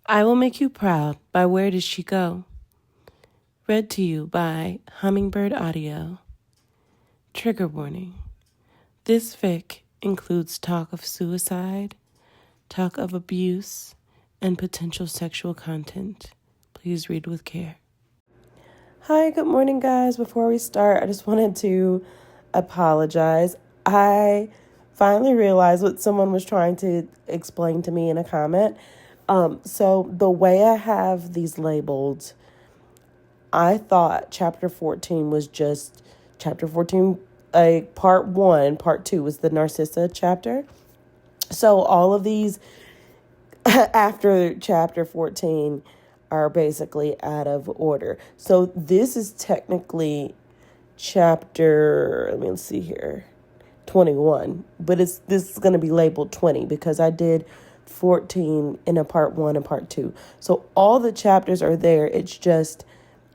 I Will Make You Proud by Where Does She Go? Read to you by Hummingbird Audio. Trigger warning. This fic includes talk of suicide, talk of abuse, and potential sexual content. Please read with care. Hi, good morning, guys. Before we start, I just wanted to apologize. I finally realized what someone was trying to explain to me in a comment. So the way I have these labeled, I thought chapter 14 was just chapter 14, part 1, part 2 was the Narcissa chapter. So all of these after chapter 14 are basically out of order. So this is technically chapter, let me see here, 21, but this is going to be labeled 20 because I did 14 in a part 1 and part 2. So all the chapters are there. It's just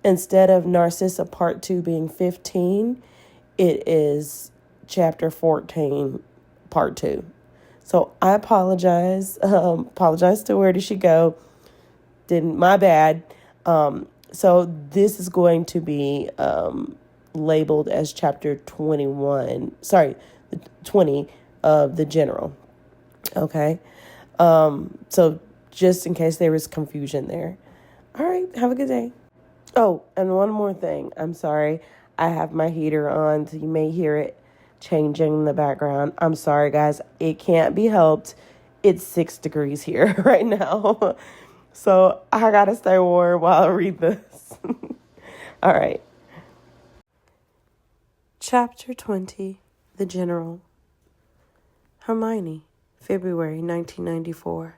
instead of Narcissa part 2 being 15, it is chapter 14 part 2. So I apologize. Apologize to Where Does She Go? My bad. So this is going to be labeled as chapter 21. Sorry, 20 of the general. Okay. So just in case there was confusion there. All right. Have a good day. Oh, and one more thing. I'm sorry. I have my heater on, so you may hear it changing in the background. I'm sorry, guys. It can't be helped. It's 6 degrees here right now. So I gotta stay warm while I read this. All right. Chapter 20, The General. Hermione, February 1994.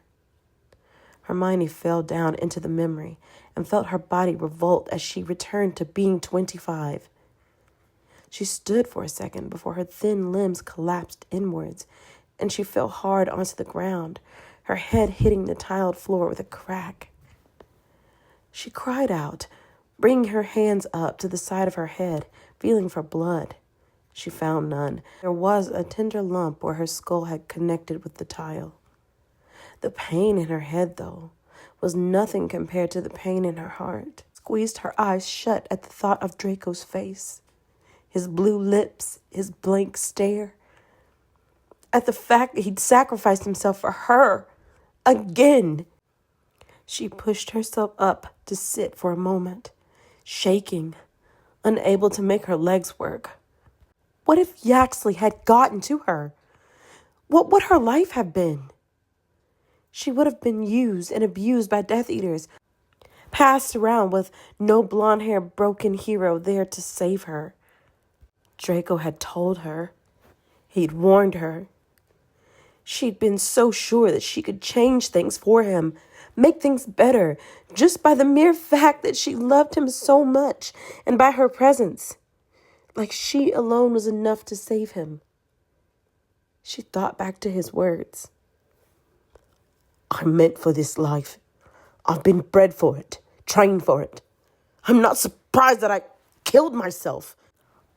Hermione fell down into the memory and felt her body revolt as she returned to being 25. She stood for a second before her thin limbs collapsed inwards, and she fell hard onto the ground, her head hitting the tiled floor with a crack. She cried out, bringing her hands up to the side of her head, feeling for blood. She found none. There was a tender lump where her skull had connected with the tile. The pain in her head, though, was nothing compared to the pain in her heart. Squeezed her eyes shut at the thought of Draco's face, his blue lips, his blank stare. At the fact that he'd sacrificed himself for her, again. She pushed herself up to sit for a moment, shaking, unable to make her legs work. What if Yaxley had gotten to her? What would her life have been? She would have been used and abused by Death Eaters, passed around with no blonde-haired broken hero there to save her. Draco had told her. He'd warned her. She'd been so sure that she could change things for him, make things better, just by the mere fact that she loved him so much and by her presence. Like she alone was enough to save him. She thought back to his words. I'm meant for this life. I've been bred for it, trained for it. I'm not surprised that I killed myself.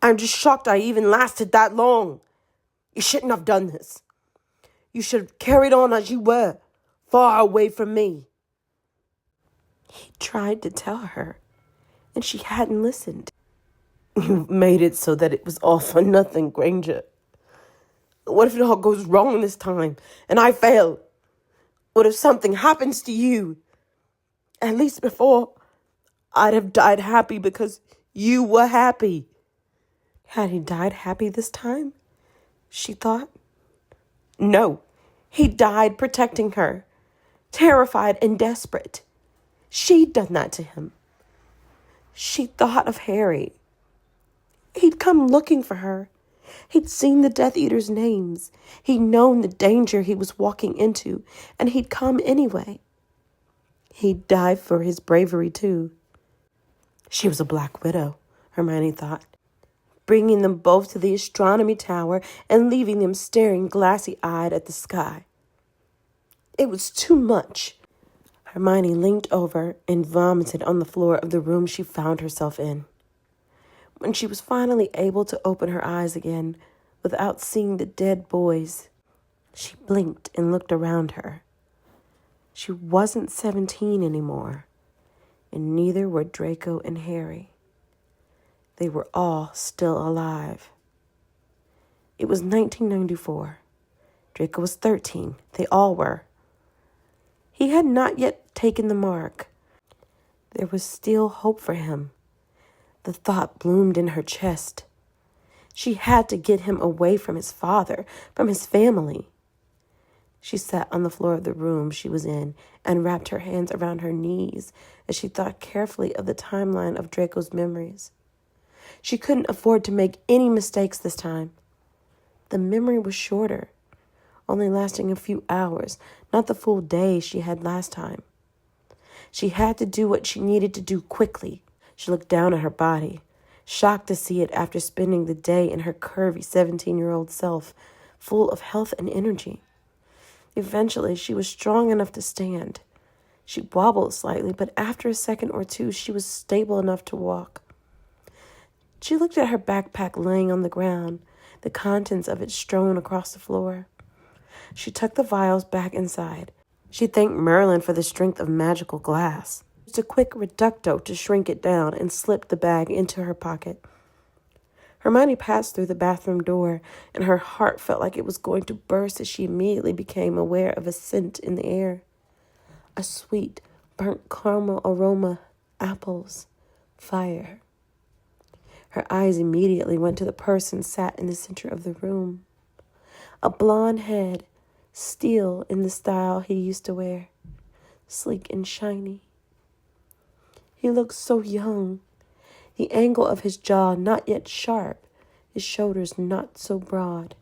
I'm just shocked I even lasted that long. You shouldn't have done this. You should have carried on as you were, far away from me. He tried to tell her, and she hadn't listened. You've made it so that it was all for nothing, Granger. What if it all goes wrong this time, and I fail? What if something happens to you? At least before, I'd have died happy because you were happy. Had he died happy this time? She thought. No, he died protecting her, terrified and desperate. She'd done that to him. She thought of Harry. He'd come looking for her. He'd seen the Death Eaters' names. He'd known the danger he was walking into, and he'd come anyway. He'd die for his bravery, too. She was a Black Widow, Hermione thought, bringing them both to the astronomy tower and leaving them staring glassy-eyed at the sky. It was too much. Hermione leaned over and vomited on the floor of the room she found herself in. When she was finally able to open her eyes again without seeing the dead boys, she blinked and looked around her. She wasn't 17 anymore, and neither were Draco and Harry. They were all still alive. It was 1994. Draco was 13. They all were. He had not yet taken the mark. There was still hope for him. The thought bloomed in her chest. She had to get him away from his father, from his family. She sat on the floor of the room she was in and wrapped her hands around her knees as she thought carefully of the timeline of Draco's memories. She couldn't afford to make any mistakes this time. The memory was shorter, only lasting a few hours, not the full day she had last time. She had to do what she needed to do quickly. She looked down at her body, shocked to see it after spending the day in her curvy 17-year-old self, full of health and energy. Eventually, she was strong enough to stand. She wobbled slightly, but after a second or two, she was stable enough to walk. She looked at her backpack laying on the ground, the contents of it strewn across the floor. She tucked the vials back inside. She thanked Merlin for the strength of magical glass. Used a quick reducto to shrink it down and slipped the bag into her pocket. Hermione passed through the bathroom door, and her heart felt like it was going to burst as she immediately became aware of a scent in the air. A sweet, burnt caramel aroma, apples, fire. Her eyes immediately went to the person sat in the center of the room. A blonde head, still in the style he used to wear, sleek and shiny. He looked so young. The angle of his jaw not yet sharp, his shoulders not so broad.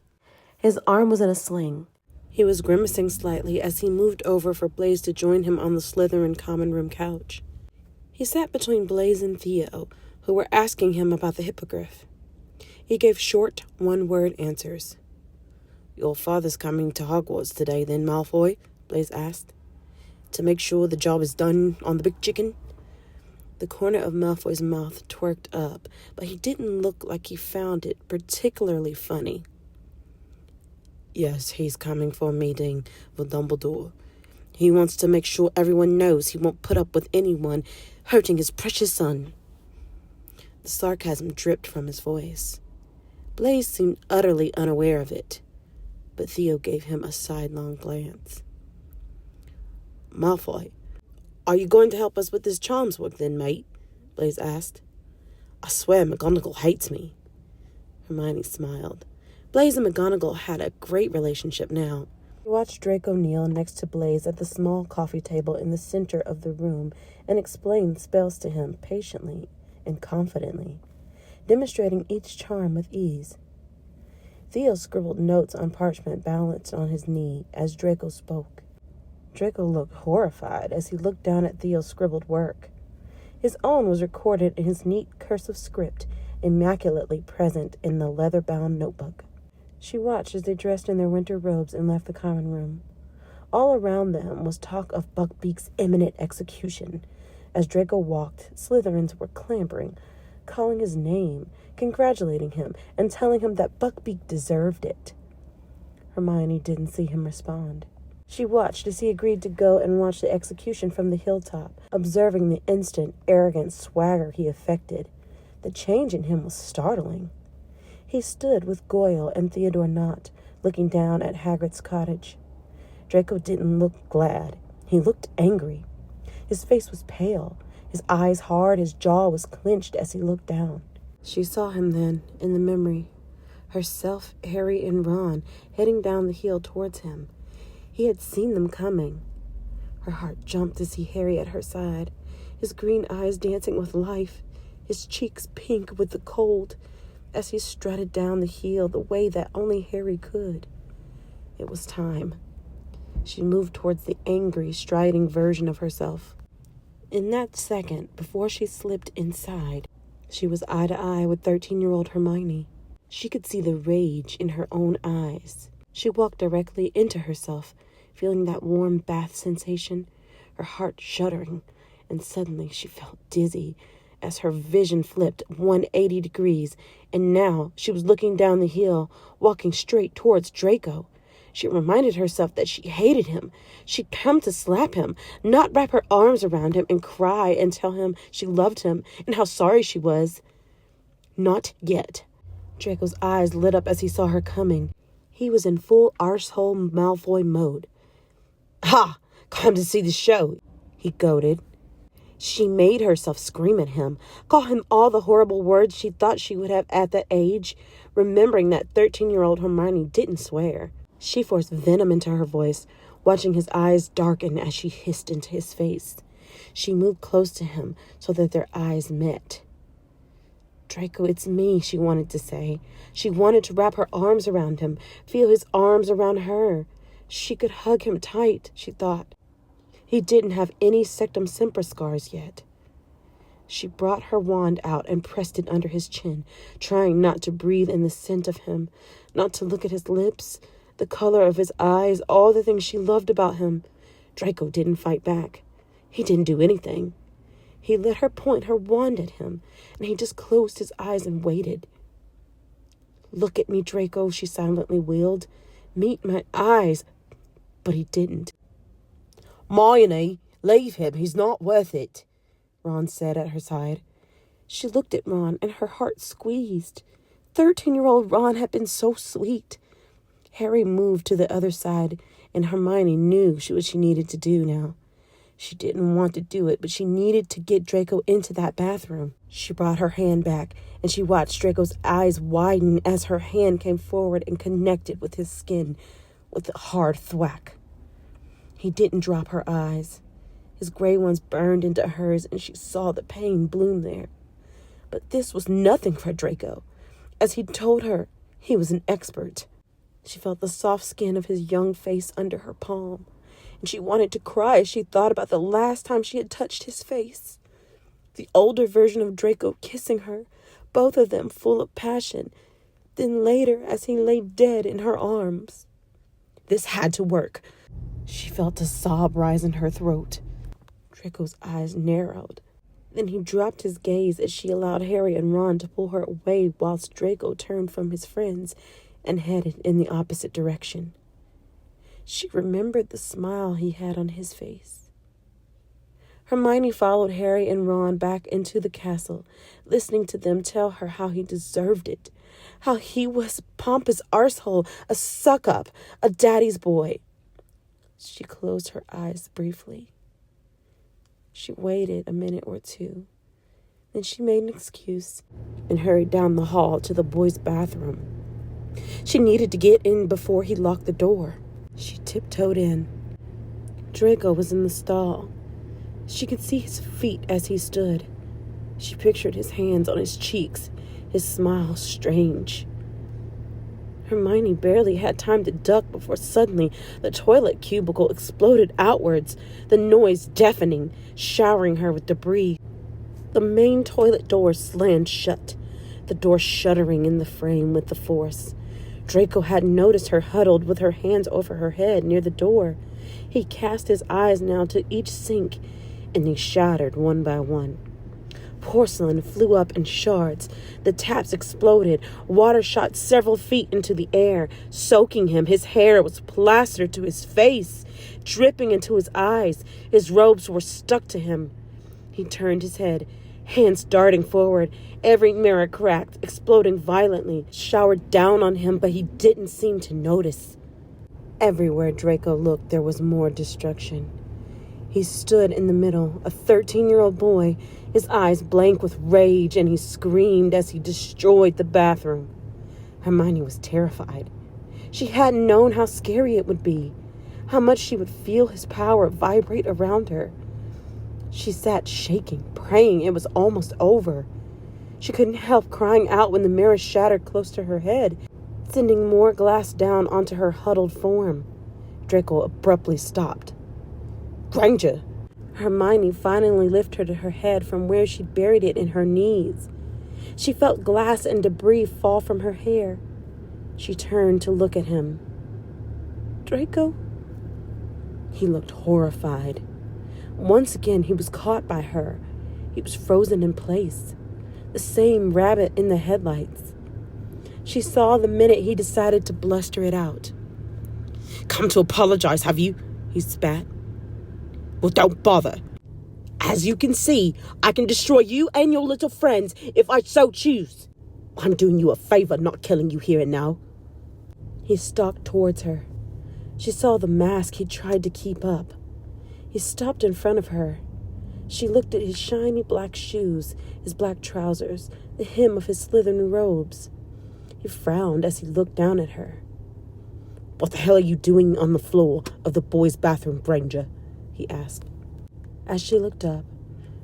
His arm was in a sling. He was grimacing slightly as he moved over for Blaise to join him on the Slytherin common room couch. He sat between Blaise and Theo, who were asking him about the hippogriff. He gave short, one-word answers. "Your father's coming to Hogwarts today, then, Malfoy?" Blaise asked. "To make sure the job is done on the big chicken?" The corner of Malfoy's mouth twerked up, but he didn't look like he found it particularly funny. "Yes, he's coming for a meeting with Dumbledore. He wants to make sure everyone knows he won't put up with anyone hurting his precious son." The sarcasm dripped from his voice. Blaise seemed utterly unaware of it, but Theo gave him a sidelong glance. "Malfoy, are you going to help us with this charms work then, mate?" Blaise asked. "I swear McGonagall hates me." Hermione smiled. Blaise and McGonagall had a great relationship now. He watched Draco kneel next to Blaise at the small coffee table in the center of the room and explain spells to him patiently and confidently, demonstrating each charm with ease. Theo scribbled notes on parchment balanced on his knee as Draco spoke. Draco looked horrified as he looked down at Theo's scribbled work. His own was recorded in his neat cursive script, immaculately present in the leather-bound notebook. She watched as they dressed in their winter robes and left the common room. All around them was talk of Buckbeak's imminent execution. As Draco walked, Slytherins were clambering, calling his name, congratulating him, and telling him that Buckbeak deserved it. Hermione didn't see him respond. She watched as he agreed to go and watch the execution from the hilltop, observing the instant, arrogant swagger he affected. The change in him was startling. He stood with Goyle and Theodore Nott, looking down at Hagrid's cottage. Draco didn't look glad. He looked angry. His face was pale, his eyes hard, his jaw was clenched as he looked down. She saw him then, in the memory. Herself, Harry, and Ron heading down the hill towards him. He had seen them coming. Her heart jumped to see Harry at her side, his green eyes dancing with life, his cheeks pink with the cold, as he strutted down the hill the way that only Harry could. It was time. She moved towards the angry, striding version of herself. In that second, before she slipped inside, she was eye to eye with 13-year-old Hermione. She could see the rage in her own eyes. She walked directly into herself, feeling that warm bath sensation, her heart shuddering, and suddenly she felt dizzy as her vision flipped 180 degrees, and now she was looking down the hill, walking straight towards Draco. She reminded herself that she hated him. She'd come to slap him, not wrap her arms around him and cry and tell him she loved him and how sorry she was. Not yet. Draco's eyes lit up as he saw her coming. He was in full arsehole Malfoy mode. "Ha! Come to see the show," he goaded. She made herself scream at him, call him all the horrible words she thought she would have at that age, remembering that 13-year-old Hermione didn't swear. She forced venom into her voice, watching his eyes darken as she hissed into his face. She moved close to him so that their eyes met. "Draco, it's me," she wanted to say. She wanted to wrap her arms around him, feel his arms around her. She could hug him tight, she thought. He didn't have any Sectum Sempra scars yet. She brought her wand out and pressed it under his chin, trying not to breathe in the scent of him, not to look at his lips, the color of his eyes, all the things she loved about him. Draco didn't fight back. He didn't do anything. He let her point her wand at him, and he just closed his eyes and waited. "Look at me, Draco," she silently wailed. "Meet my eyes." But he didn't. "Hermione, leave him. He's not worth it," Ron said at her side. She looked at Ron, and her heart squeezed. 13-year-old Ron had been so sweet. Harry moved to the other side, and Hermione knew what she needed to do now. She didn't want to do it, but she needed to get Draco into that bathroom. She brought her hand back, and she watched Draco's eyes widen as her hand came forward and connected with his skin with a hard thwack. He didn't drop her eyes. His gray ones burned into hers, and she saw the pain bloom there. But this was nothing for Draco. As he'd told her, he was an expert. She felt the soft skin of his young face under her palm, and she wanted to cry as she thought about the last time she had touched his face. The older version of Draco kissing her, both of them full of passion, then later as he lay dead in her arms. This had to work. She felt a sob rise in her throat. Draco's eyes narrowed. Then he dropped his gaze as she allowed Harry and Ron to pull her away whilst Draco turned from his friends and headed in the opposite direction. She remembered the smile he had on his face. Hermione followed Harry and Ron back into the castle, listening to them tell her how he deserved it, how he was a pompous arsehole, a suck-up, a daddy's boy. She closed her eyes briefly. She waited a minute or two. Then she made an excuse and hurried down the hall to the boys' bathroom. She needed to get in before he locked the door. She tiptoed in. Draco was in the stall. She could see his feet as he stood. She pictured his hands on his cheeks, his smile strange. Hermione barely had time to duck before suddenly the toilet cubicle exploded outwards, the noise deafening, showering her with debris. The main toilet door slammed shut, the door shuddering in the frame with the force. Draco hadn't noticed her huddled with her hands over her head near the door. He cast his eyes now to each sink, and they shattered one by one. Porcelain flew up in shards. The taps exploded. Water shot several feet into the air, soaking him. His hair was plastered to his face, dripping into his eyes. His robes were stuck to him. He turned his head, hands darting forward. Every mirror cracked, exploding violently, showered down on him, but he didn't seem to notice. Everywhere Draco looked, there was more destruction. He stood in the middle, a 13-year-old boy, his eyes blank with rage, and he screamed as he destroyed the bathroom. Hermione was terrified. She hadn't known how scary it would be, how much she would feel his power vibrate around her. She sat shaking, praying it was almost over. She couldn't help crying out when the mirror shattered close to her head, sending more glass down onto her huddled form. Draco abruptly stopped. "Granger!" Hermione finally lifted her head from where she'd buried it in her knees. She felt glass and debris fall from her hair. She turned to look at him. "Draco?" He looked horrified. Once again, he was caught by her. He was frozen in place, the same rabbit in the headlights. She saw the minute he decided to bluster it out. Come to apologize, have you? He spat. Well, don't bother. As you can see, I can destroy you and your little friends if I so choose. I'm doing you a favor not killing you here and now. He stalked towards her. She saw the mask he tried to keep up. He stopped in front of her. She looked at his shiny black shoes, his black trousers, the hem of his slithering robes. He frowned as he looked down at her. What the hell are you doing on the floor of the boys' bathroom, Granger? He asked. As she looked up,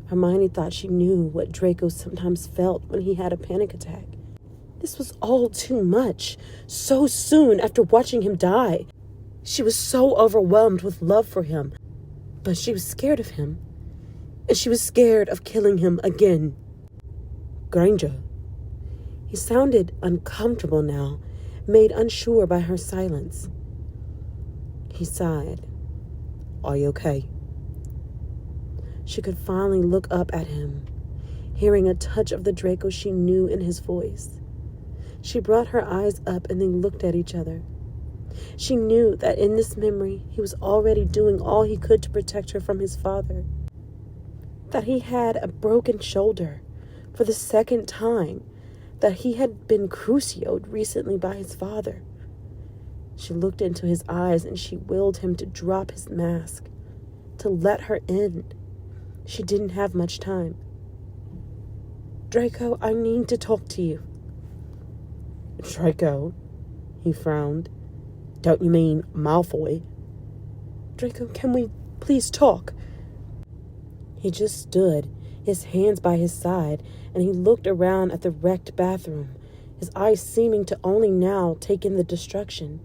Hermione thought she knew what Draco sometimes felt when he had a panic attack. This was all too much, so soon after watching him die. She was so overwhelmed with love for him, but she was scared of him, and she was scared of killing him again. Granger. He sounded uncomfortable now, made unsure by her silence. He sighed. Are you okay? She could finally look up at him, hearing a touch of the Draco she knew in his voice. She brought her eyes up and then looked at each other. She knew that in this memory he was already doing all he could to protect her from his father. That he had a broken shoulder for the second time, that he had been crucioed recently by his father. She looked into his eyes and she willed him to drop his mask, to let her in. She didn't have much time. Draco, I need to talk to you. Draco? He frowned. Don't you mean Malfoy? Draco, can we please talk? He just stood, his hands by his side, and he looked around at the wrecked bathroom, his eyes seeming to only now take in the destruction.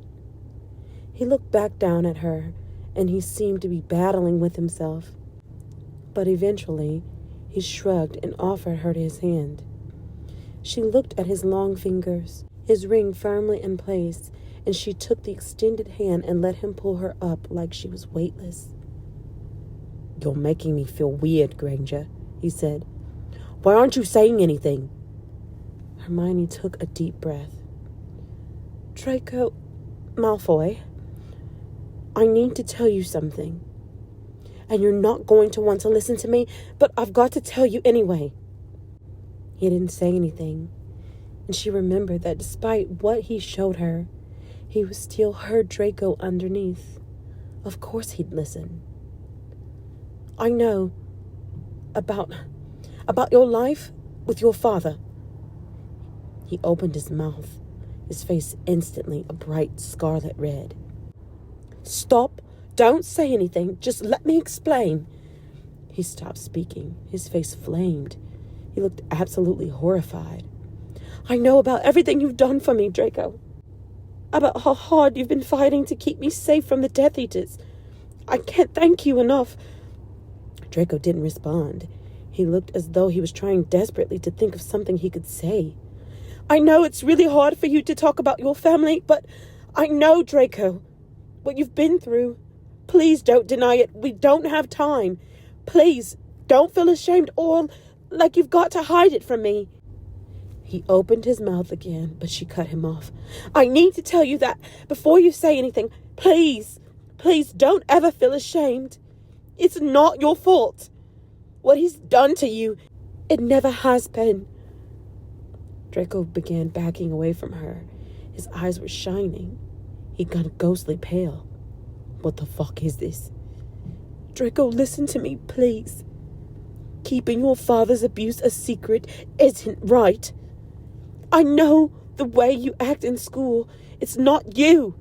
He looked back down at her, and he seemed to be battling with himself. But eventually, he shrugged and offered her his hand. She looked at his long fingers, his ring firmly in place, and she took the extended hand and let him pull her up like she was weightless. You're making me feel weird, Granger, he said. Why aren't you saying anything? Hermione took a deep breath. Draco Malfoy, I need to tell you something. And you're not going to want to listen to me, but I've got to tell you anyway. He didn't say anything, and she remembered that despite what he showed her, he was still her Draco underneath. Of course he'd listen. I know about your life with your father. He opened his mouth, his face instantly a bright scarlet red. Stop. Don't say anything. Just let me explain. He stopped speaking. His face flamed. He looked absolutely horrified. I know about everything you've done for me, Draco. About how hard you've been fighting to keep me safe from the Death Eaters. I can't thank you enough. Draco didn't respond. He looked as though he was trying desperately to think of something he could say. I know it's really hard for you to talk about your family, but I know, Draco, what you've been through. Please don't deny it. We don't have time. Please don't feel ashamed or like you've got to hide it from me. He opened his mouth again, but she cut him off. I need to tell you that before you say anything. Please don't ever feel ashamed. It's not your fault. What he's done to you, it never has been. Draco began backing away from her. His eyes were shining. He got ghostly pale. What the fuck is this? Draco, listen to me, please. Keeping your father's abuse a secret isn't right. I know the way you act in school. It's not you.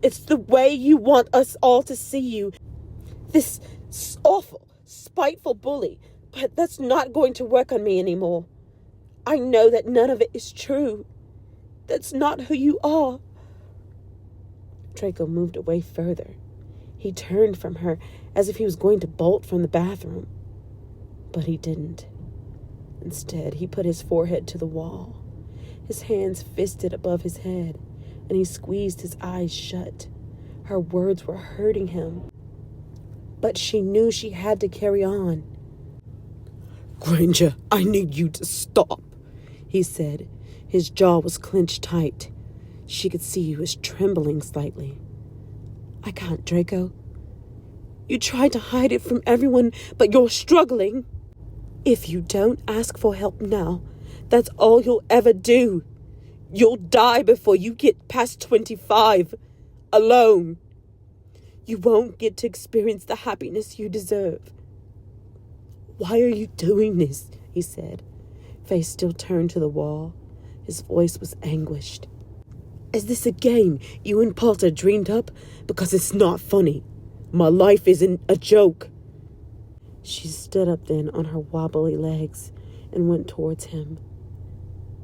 It's the way you want us all to see you. This awful, spiteful bully. But that's not going to work on me anymore. I know that none of it is true. That's not who you are. Draco moved away further. He turned from her as if he was going to bolt from the bathroom. But he didn't. Instead, he put his forehead to the wall, his hands fisted above his head, and he squeezed his eyes shut. Her words were hurting him. But she knew she had to carry on. Granger, I need you to stop, he said. His jaw was clenched tight. She could see he was trembling slightly. I can't, Draco. You tried to hide it from everyone, but you're struggling. If you don't ask for help now, that's all you'll ever do. You'll die before you get past 25, alone. You won't get to experience the happiness you deserve. Why are you doing this? He said, face still turned to the wall. His voice was anguished. Is this a game you and Potter dreamed up? Because it's not funny. My life isn't a joke. She stood up then on her wobbly legs and went towards him.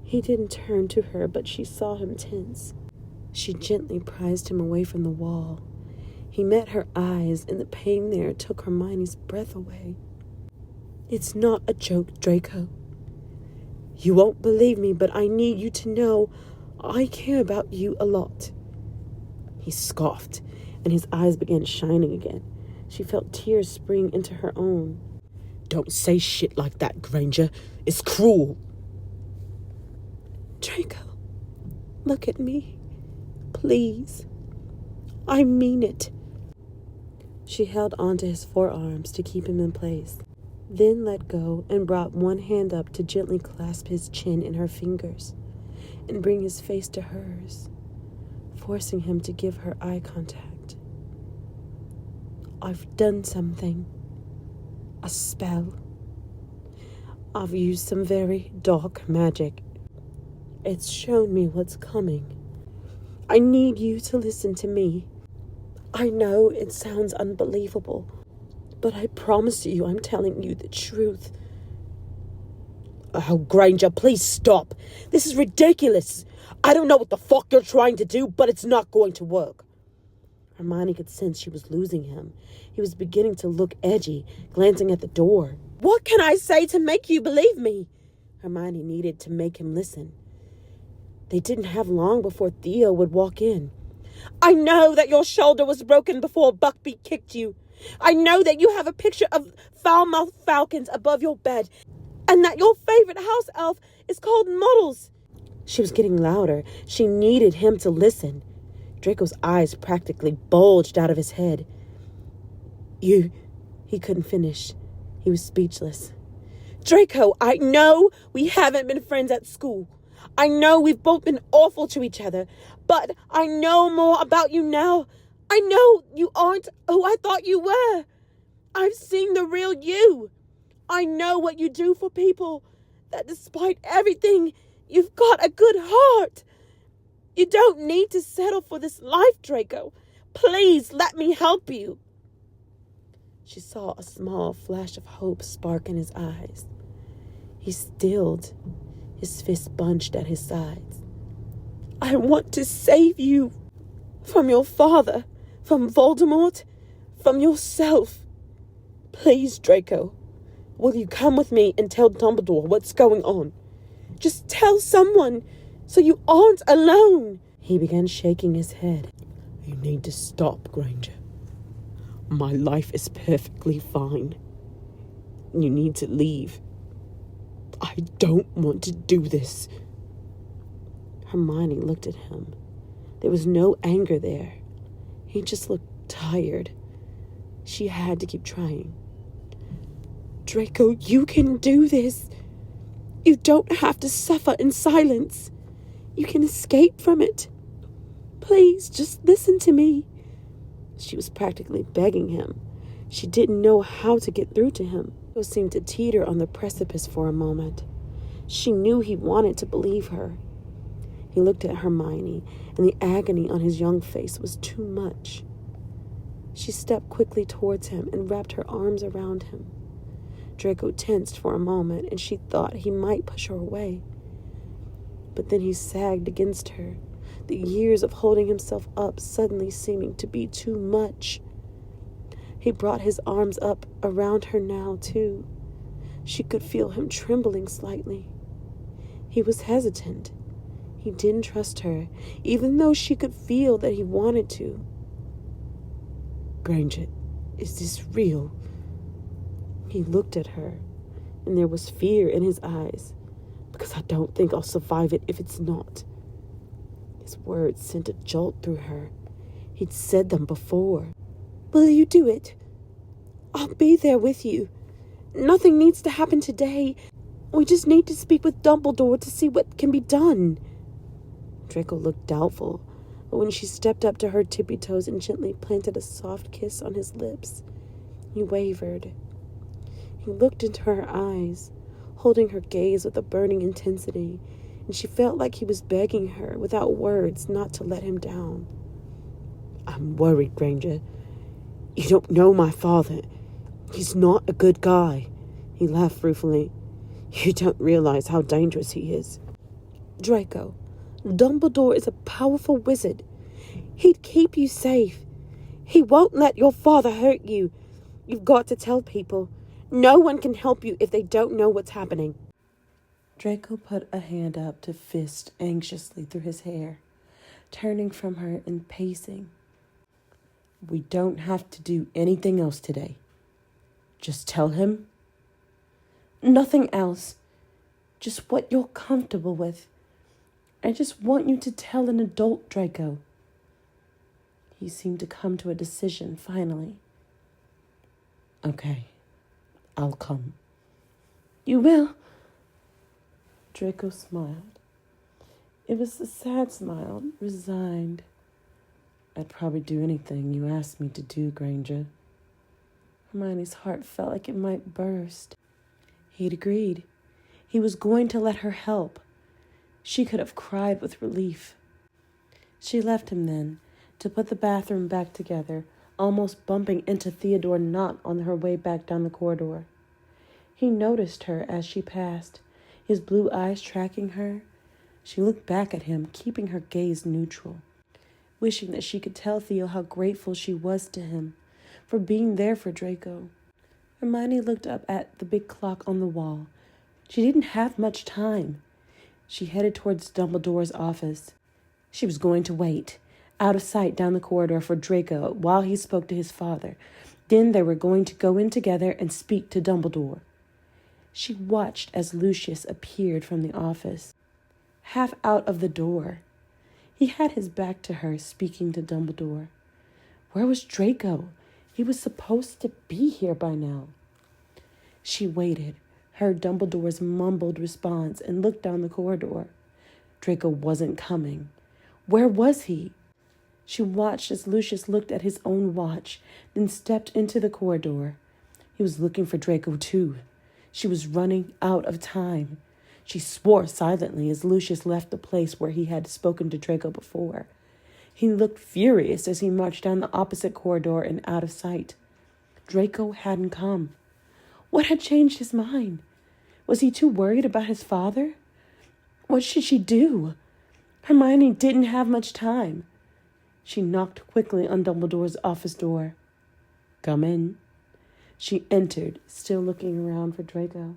He didn't turn to her, but she saw him tense. She gently prized him away from the wall. He met her eyes, and the pain there took Hermione's breath away. It's not a joke, Draco. You won't believe me, but I need you to know I care about you a lot. He scoffed, and his eyes began shining again. She felt tears spring into her own. Don't say shit like that, Granger. It's cruel. Draco, look at me. Please. I mean it. She held onto his forearms to keep him in place, then let go and brought one hand up to gently clasp his chin in her fingers and bring his face to hers, forcing him to give her eye contact. I've done something. A spell. I've used some very dark magic. It's shown me what's coming. I need you to listen to me. I know it sounds unbelievable, but I promise you I'm telling you the truth. Oh, Granger, please stop. This is ridiculous. I don't know what the fuck you're trying to do, but it's not going to work. Hermione could sense she was losing him. He was beginning to look edgy, glancing at the door. What can I say to make you believe me? Hermione needed to make him listen. They didn't have long before Theo would walk in. I know that your shoulder was broken before Buckbeak kicked you. I know that you have a picture of foul-mouthed falcons above your bed, and that your favorite house elf is called Muddles. She was getting louder. She needed him to listen. Draco's eyes practically bulged out of his head. He couldn't finish. He was speechless. Draco, I know we haven't been friends at school. I know we've both been awful to each other, but I know more about you now. I know you aren't who I thought you were. I've seen the real you. I know what you do for people, that despite everything, you've got a good heart. You don't need to settle for this life, Draco. Please let me help you. She saw a small flash of hope spark in his eyes. He stilled, his fists bunched at his sides. I want to save you from your father, from Voldemort, from yourself. Please, Draco, will you come with me and tell Dumbledore what's going on? Just tell someone so you aren't alone. He began shaking his head. You need to stop, Granger. My life is perfectly fine. You need to leave. I don't want to do this. Hermione looked at him. There was no anger there. He just looked tired. She had to keep trying. Draco, you can do this. You don't have to suffer in silence. You can escape from it. Please, just listen to me. She was practically begging him. She didn't know how to get through to him. He seemed to teeter on the precipice for a moment. She knew he wanted to believe her. He looked at Hermione, and the agony on his young face was too much. She stepped quickly towards him and wrapped her arms around him. Draco tensed for a moment, and she thought he might push her away. But then he sagged against her, the years of holding himself up suddenly seeming to be too much. He brought his arms up around her now, too. She could feel him trembling slightly. He was hesitant. He didn't trust her, even though she could feel that he wanted to. Granger, is this real? He looked at her, and there was fear in his eyes, because I don't think I'll survive it if it's not. His words sent a jolt through her. He He'd said them before. Will you do it? I'll be there with you. Nothing needs to happen today. We just need to speak with Dumbledore to see what can be done. Draco looked doubtful, but when she stepped up to her tippy toes and gently planted a soft kiss on his lips, he wavered. He looked into her eyes, holding her gaze with a burning intensity, and she felt like he was begging her without words not to let him down. I'm worried, Granger. You don't know my father. He's not a good guy. He laughed ruefully. You don't realize how dangerous he is. Draco, Dumbledore is a powerful wizard. He'd keep you safe. He won't let your father hurt you. You've got to tell people. No one can help you if they don't know what's happening. Draco put a hand up to fist anxiously through his hair, turning from her and pacing. We don't have to do anything else today. Just tell him. Nothing else. Just what you're comfortable with. I just want you to tell an adult, Draco. He seemed to come to a decision finally. Okay, I'll come. You will? Draco smiled. It was a sad smile, resigned. I'd probably do anything you asked me to do, Granger. Hermione's heart felt like it might burst. He'd agreed. He was going to let her help. She could have cried with relief. She left him then, to put the bathroom back together, almost bumping into Theodore Knott on her way back down the corridor. He noticed her as she passed, his blue eyes tracking her. She looked back at him, keeping her gaze neutral, wishing that she could tell Theo how grateful she was to him for being there for Draco. Hermione looked up at the big clock on the wall. She didn't have much time. She headed towards Dumbledore's office. She was going to wait, out of sight down the corridor for Draco while he spoke to his father. Then they were going to go in together and speak to Dumbledore. She watched as Lucius appeared from the office, half out of the door. He had his back to her, speaking to Dumbledore. Where was Draco? He was supposed to be here by now. She waited, heard Dumbledore's mumbled response, and looked down the corridor. Draco wasn't coming. Where was he? She watched as Lucius looked at his own watch, then stepped into the corridor. He was looking for Draco too. She was running out of time. She swore silently as Lucius left the place where he had spoken to Draco before. He looked furious as he marched down the opposite corridor and out of sight. Draco hadn't come. What had changed his mind? Was he too worried about his father? What should she do? Hermione didn't have much time. She knocked quickly on Dumbledore's office door. Come in. She entered, still looking around for Draco.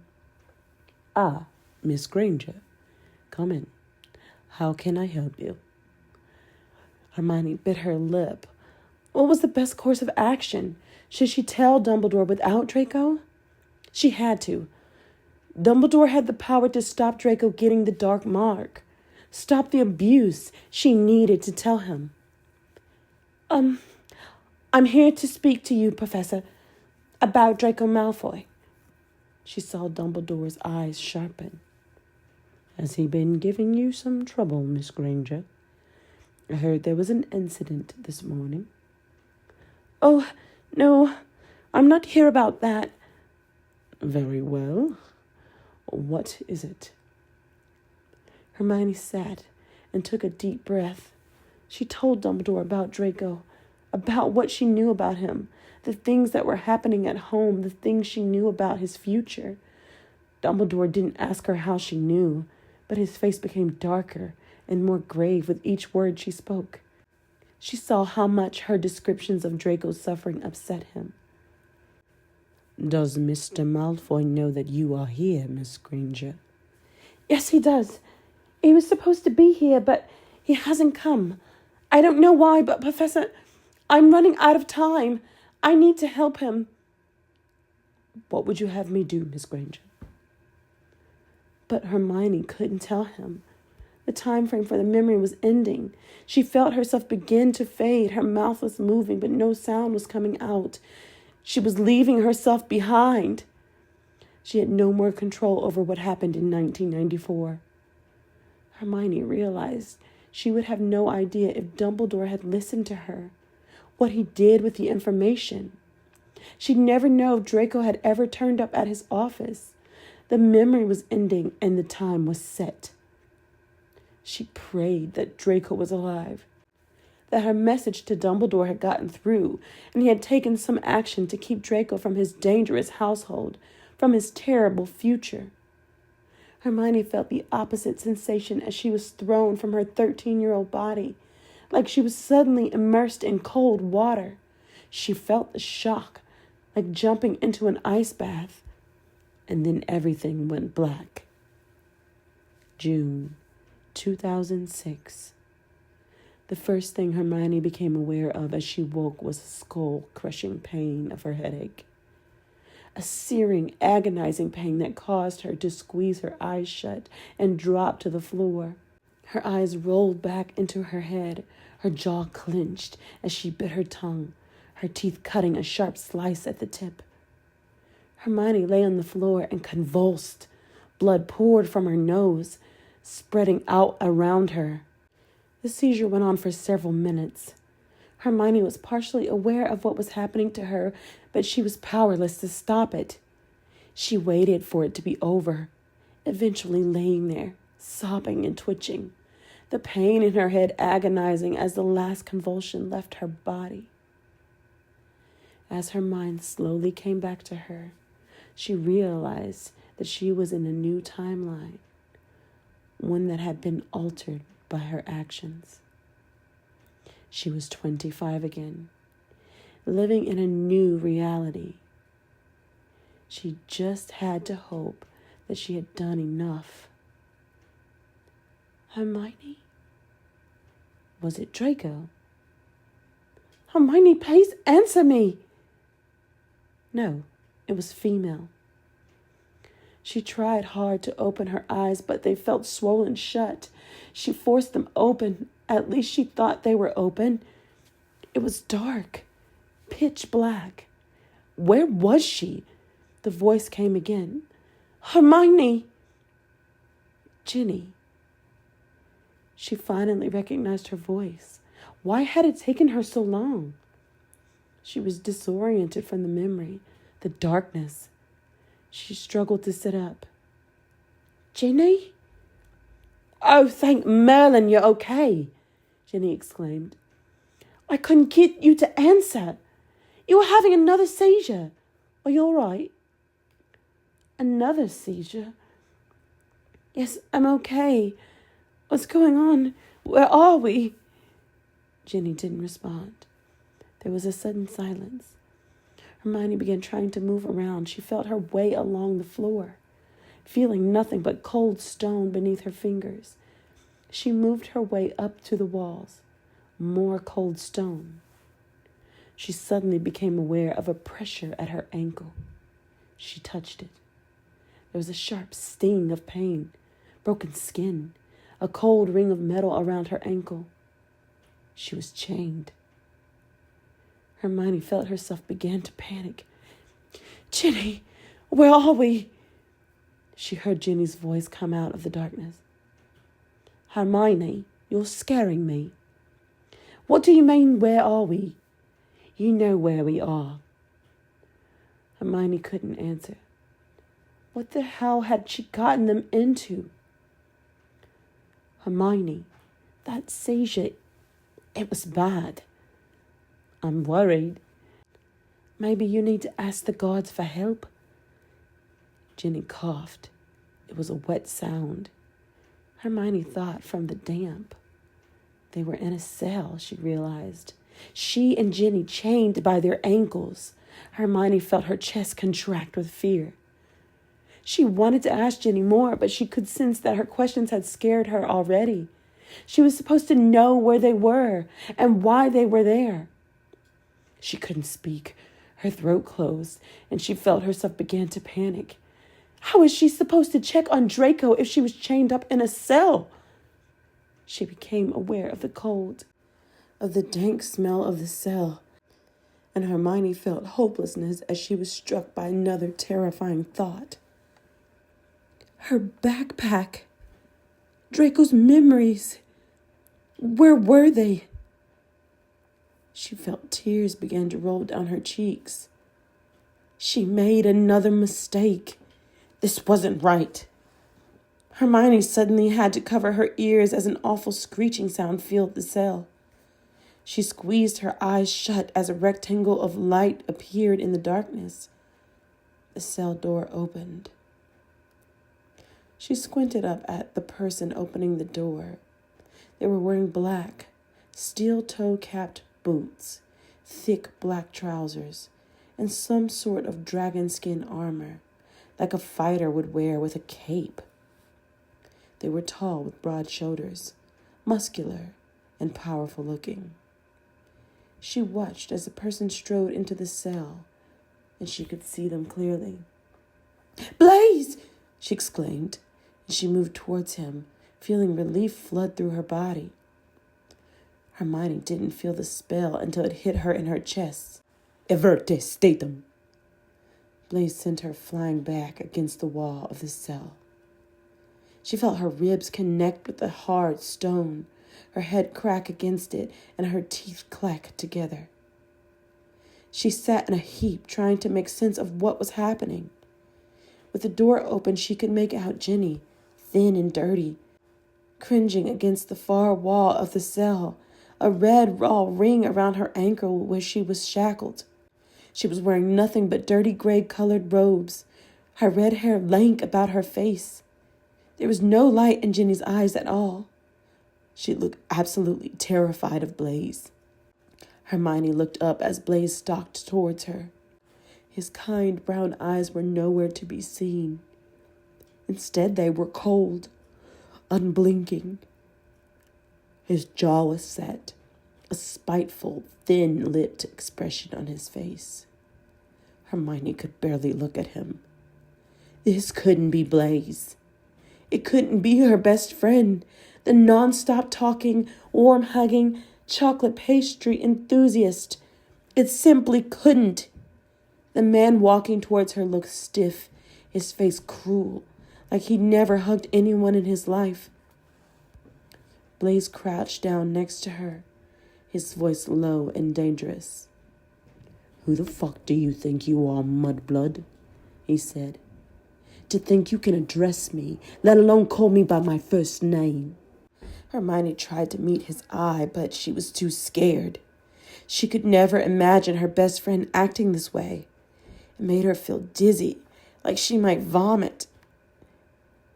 Ah, Miss Granger. Come in. How can I help you? Hermione bit her lip. What was the best course of action? Should she tell Dumbledore without Draco? She had to. Dumbledore had the power to stop Draco getting the dark mark. Stop the abuse. She needed to tell him. I'm here to speak to you, Professor, about Draco Malfoy. She saw Dumbledore's eyes sharpen. Has he been giving you some trouble, Miss Granger? I heard there was an incident this morning. Oh, no, I'm not here about that. Very well. What is it? Hermione sat and took a deep breath. She told Dumbledore about Draco, about what she knew about him, the things that were happening at home, the things she knew about his future. Dumbledore didn't ask her how she knew, but his face became darker and more grave with each word she spoke. She saw how much her descriptions of Draco's suffering upset him. Does Mr. Malfoy know that you are here, Miss Granger? Yes, he does. He was supposed to be here, but he hasn't come. I don't know why, but Professor, I'm running out of time. I need to help him. What would you have me do, Miss Granger? But Hermione couldn't tell him. The time frame for the memory was ending. She felt herself begin to fade. Her mouth was moving, but no sound was coming out. She was leaving herself behind. She had no more control over what happened in 1994. Hermione realized she would have no idea if Dumbledore had listened to her, what he did with the information. She'd never know if Draco had ever turned up at his office. The memory was ending and the time was set. She prayed that Draco was alive, that her message to Dumbledore had gotten through, and he had taken some action to keep Draco from his dangerous household, from his terrible future. Hermione felt the opposite sensation as she was thrown from her 13-year-old body, like she was suddenly immersed in cold water. She felt the shock, like jumping into an ice bath, and then everything went black. June 2006. The first thing Hermione became aware of as she woke was a skull-crushing pain of her headache. A searing, agonizing pain that caused her to squeeze her eyes shut and drop to the floor. Her eyes rolled back into her head, her jaw clenched as she bit her tongue, her teeth cutting a sharp slice at the tip. Hermione lay on the floor and convulsed. Blood poured from her nose, spreading out around her. The seizure went on for several minutes. Hermione was partially aware of what was happening to her, but she was powerless to stop it. She waited for it to be over, eventually laying there, sobbing and twitching, the pain in her head agonizing as the last convulsion left her body. As her mind slowly came back to her, she realized that she was in a new timeline, one that had been altered by her actions. She was 25 again, living in a new reality. She just had to hope that she had done enough. Hermione? Was it Draco? Hermione, please answer me. No, it was female. She tried hard to open her eyes, but they felt swollen shut. She forced them open. At least she thought they were open. It was dark, pitch black. Where was she? The voice came again. Hermione! Ginny. She finally recognized her voice. Why had it taken her so long? She was disoriented from the memory, the darkness. She struggled to sit up. Ginny? Oh, thank Merlin, you're okay, Ginny exclaimed. I couldn't get you to answer. You were having another seizure. Are you all right? Another seizure? Yes, I'm okay. What's going on? Where are we? Ginny didn't respond. There was a sudden silence. Hermione began trying to move around. She felt her way along the floor, feeling nothing but cold stone beneath her fingers. She moved her way up to the walls. More cold stone. She suddenly became aware of a pressure at her ankle. She touched it. There was a sharp sting of pain, broken skin, a cold ring of metal around her ankle. She was chained. Hermione felt herself begin to panic. Ginny, where are we? She heard Ginny's voice come out of the darkness. Hermione, you're scaring me. What do you mean, where are we? You know where we are. Hermione couldn't answer. What the hell had she gotten them into? Hermione, that seizure, it was bad. I'm worried. Maybe you need to ask the guards for help. Ginny coughed. It was a wet sound. Hermione thought from the damp. They were in a cell, she realized. She and Ginny chained by their ankles. Hermione felt her chest contract with fear. She wanted to ask Ginny more, but she could sense that her questions had scared her already. She was supposed to know where they were and why they were there. She couldn't speak. Her throat closed, and she felt herself begin to panic. How was she supposed to check on Draco if she was chained up in a cell? She became aware of the cold, of the dank smell of the cell, and Hermione felt hopelessness as she was struck by another terrifying thought. Her backpack! Draco's memories! Where were they? She felt tears begin to roll down her cheeks. She made another mistake. This wasn't right. Hermione suddenly had to cover her ears as an awful screeching sound filled the cell. She squeezed her eyes shut as a rectangle of light appeared in the darkness. The cell door opened. She squinted up at the person opening the door. They were wearing black, steel-toe-capped boots, thick black trousers, and some sort of dragon skin armor, like a fighter would wear with a cape. They were tall with broad shoulders, muscular and powerful looking. She watched as the person strode into the cell, and she could see them clearly. "Blaise!" she exclaimed, and she moved towards him, feeling relief flood through her body. Hermione didn't feel the spell until it hit her in her chest. "Everte statum!" Blaise sent her flying back against the wall of the cell. She felt her ribs connect with the hard stone, her head crack against it, and her teeth clack together. She sat in a heap, trying to make sense of what was happening. With the door open, she could make out Ginny, thin and dirty, cringing against the far wall of the cell, a red raw ring around her ankle where she was shackled. She was wearing nothing but dirty gray-colored robes, her red hair lank about her face. There was no light in Ginny's eyes at all. She looked absolutely terrified of Blaise. Hermione looked up as Blaise stalked towards her. His kind brown eyes were nowhere to be seen. Instead, they were cold, unblinking. His jaw was set, a spiteful, thin-lipped expression on his face. Hermione could barely look at him. This couldn't be Blaise. It couldn't be her best friend, the non-stop talking, warm-hugging, chocolate pastry enthusiast. It simply couldn't. The man walking towards her looked stiff, his face cruel, like he'd never hugged anyone in his life. Blaise crouched down next to her, his voice low and dangerous. "Who the fuck do you think you are, mudblood?" he said. "To think you can address me, let alone call me by my first name?" Hermione tried to meet his eye, but she was too scared. She could never imagine her best friend acting this way. It made her feel dizzy, like she might vomit.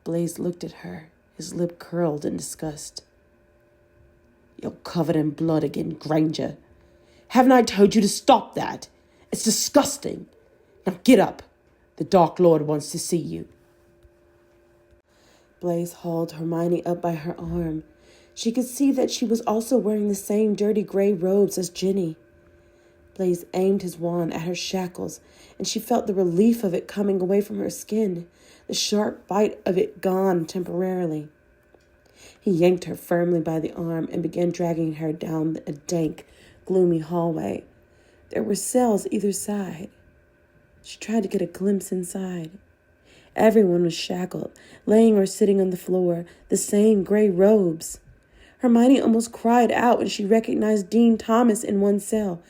Blaise looked at her, his lip curled in disgust. "You're covered in blood again, Granger. Haven't I told you to stop that? It's disgusting. Now get up. The Dark Lord wants to see you." Blaise hauled Hermione up by her arm. She could see that she was also wearing the same dirty gray robes as Ginny. Blaise aimed his wand at her shackles, and she felt the relief of it coming away from her skin, the sharp bite of it gone temporarily. He yanked her firmly by the arm and began dragging her down a dank, gloomy hallway. There were cells either side. She tried to get a glimpse inside. Everyone was shackled, laying or sitting on the floor, the same gray robes. Hermione almost cried out when she recognized Dean Thomas in one cell,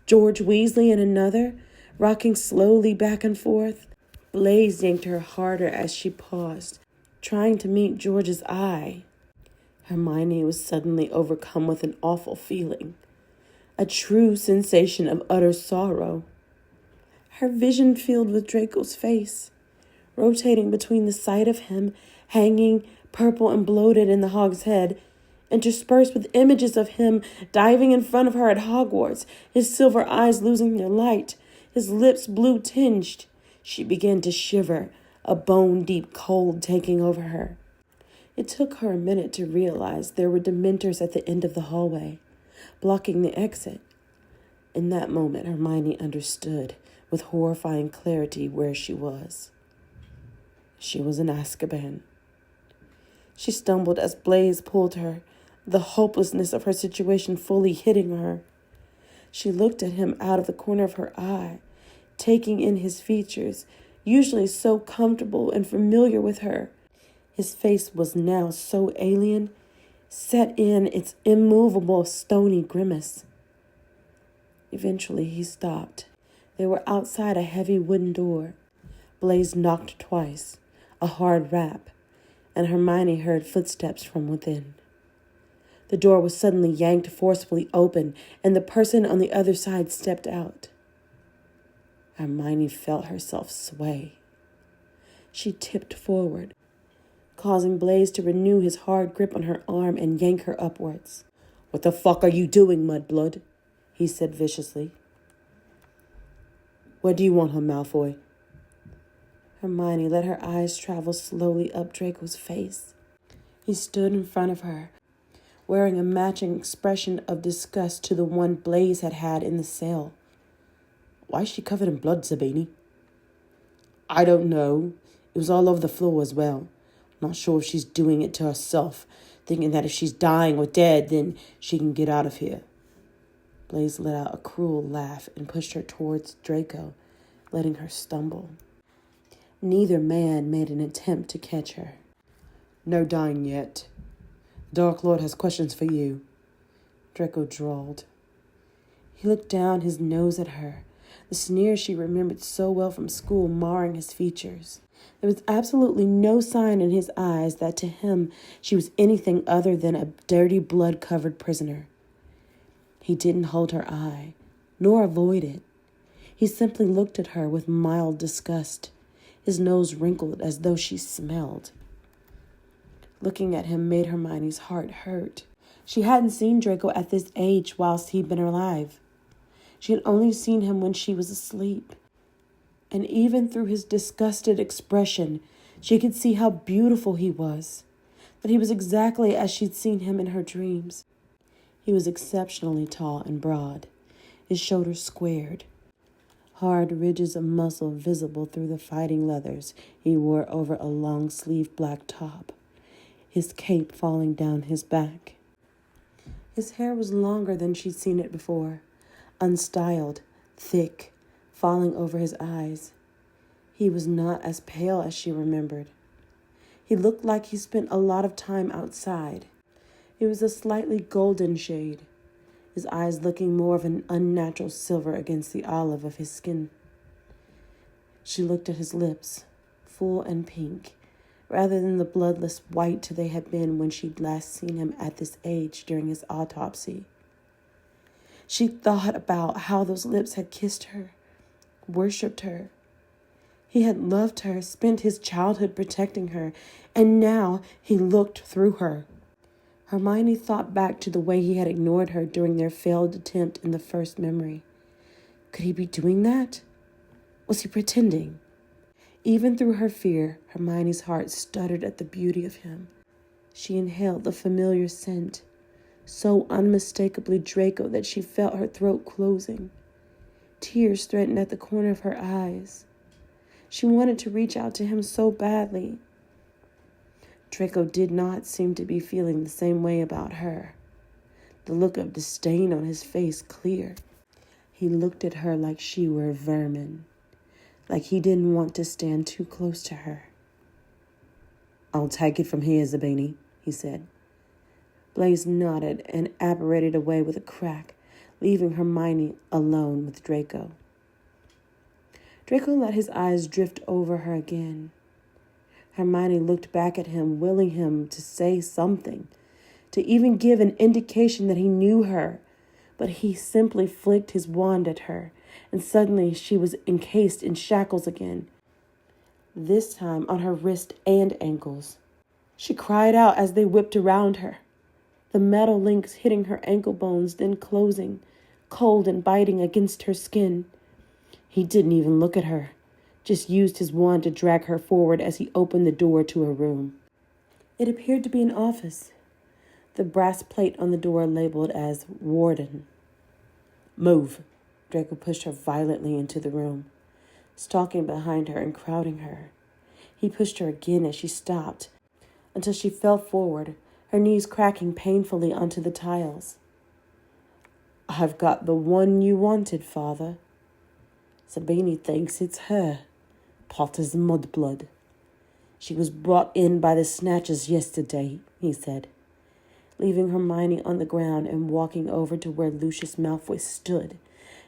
George Weasley in another, rocking slowly back and forth. Blaise yanked her harder as she paused, trying to meet George's eye. Hermione was suddenly overcome with an awful feeling, a true sensation of utter sorrow. Her vision filled with Draco's face, rotating between the sight of him hanging purple and bloated in the Hog's Head, interspersed with images of him diving in front of her at Hogwarts, his silver eyes losing their light, his lips blue-tinged. She began to shiver, a bone-deep cold taking over her. It took her a minute to realize there were Dementors at the end of the hallway, blocking the exit. In that moment, Hermione understood with horrifying clarity where she was. She was in Azkaban. She stumbled as Blaise pulled her, the hopelessness of her situation fully hitting her. She looked at him out of the corner of her eye, taking in his features, usually so comfortable and familiar with her. His face was now so alien, set in its immovable, stony grimace. Eventually he stopped. They were outside a heavy wooden door. Blaise knocked twice, a hard rap, and Hermione heard footsteps from within. The door was suddenly yanked forcefully open, and the person on the other side stepped out. Hermione felt herself sway. She tipped forward, causing Blaise to renew his hard grip on her arm and yank her upwards. "What the fuck are you doing, Mudblood?" he said viciously. "Where do you want her, Malfoy?" Hermione let her eyes travel slowly up Draco's face. He stood in front of her, wearing a matching expression of disgust to the one Blaise had had in the cell. "Why is she covered in blood, Zabini?" "I don't know. It was all over the floor as well. Not sure if she's doing it to herself, thinking that if she's dying or dead, then she can get out of here." Blaise let out a cruel laugh and pushed her towards Draco, letting her stumble. Neither man made an attempt to catch her. "No dying yet. The Dark Lord has questions for you," Draco drawled. He looked down his nose at her, the sneer she remembered so well from school marring his features. There was absolutely no sign in his eyes that to him she was anything other than a dirty, blood-covered prisoner. He didn't hold her eye, nor avoid it. He simply looked at her with mild disgust, his nose wrinkled as though she smelled. Looking at him made Hermione's heart hurt. She hadn't seen Draco at this age whilst he'd been alive. She had only seen him when she was asleep. And even through his disgusted expression, she could see how beautiful he was, that he was exactly as she'd seen him in her dreams. He was exceptionally tall and broad, his shoulders squared, hard ridges of muscle visible through the fighting leathers he wore over a long-sleeved black top, his cape falling down his back. His hair was longer than she'd seen it before, unstyled, thick, falling over his eyes. He was not as pale as she remembered. He looked like he spent a lot of time outside. It was a slightly golden shade, his eyes looking more of an unnatural silver against the olive of his skin. She looked at his lips, full and pink, rather than the bloodless white they had been when she'd last seen him at this age during his autopsy. She thought about how those lips had kissed her, worshipped her. He had loved her, spent his childhood protecting her, and now he looked through her. Hermione thought back to the way he had ignored her during their failed attempt in the first memory. Could he be doing that? Was he pretending? Even through her fear, Hermione's heart stuttered at the beauty of him. She inhaled the familiar scent, so unmistakably Draco that she felt her throat closing. Tears threatened at the corner of her eyes. She wanted to reach out to him so badly. Draco did not seem to be feeling the same way about her. The look of disdain on his face clear. He looked at her like she were vermin, like he didn't want to stand too close to her. "I'll take it from here, Zabini," he said. Blaise nodded and apparated away with a crack, leaving Hermione alone with Draco. Draco let his eyes drift over her again. Hermione looked back at him, willing him to say something, to even give an indication that he knew her, but he simply flicked his wand at her, and suddenly she was encased in shackles again, this time on her wrist and ankles. She cried out as they whipped around her, the metal links hitting her ankle bones, then closing, cold and biting against her skin. He didn't even look at her, just used his wand to drag her forward as he opened the door to her room. It appeared to be an office, the brass plate on the door labeled as Warden. "Move." Draco pushed her violently into the room, stalking behind her and crowding her. He pushed her again as she stopped, until she fell forward, her knees cracking painfully onto the tiles. "I've got the one you wanted, Father. Sabini thinks it's her, Potter's mudblood. She was brought in by the Snatchers yesterday," he said, leaving Hermione on the ground and walking over to where Lucius Malfoy stood,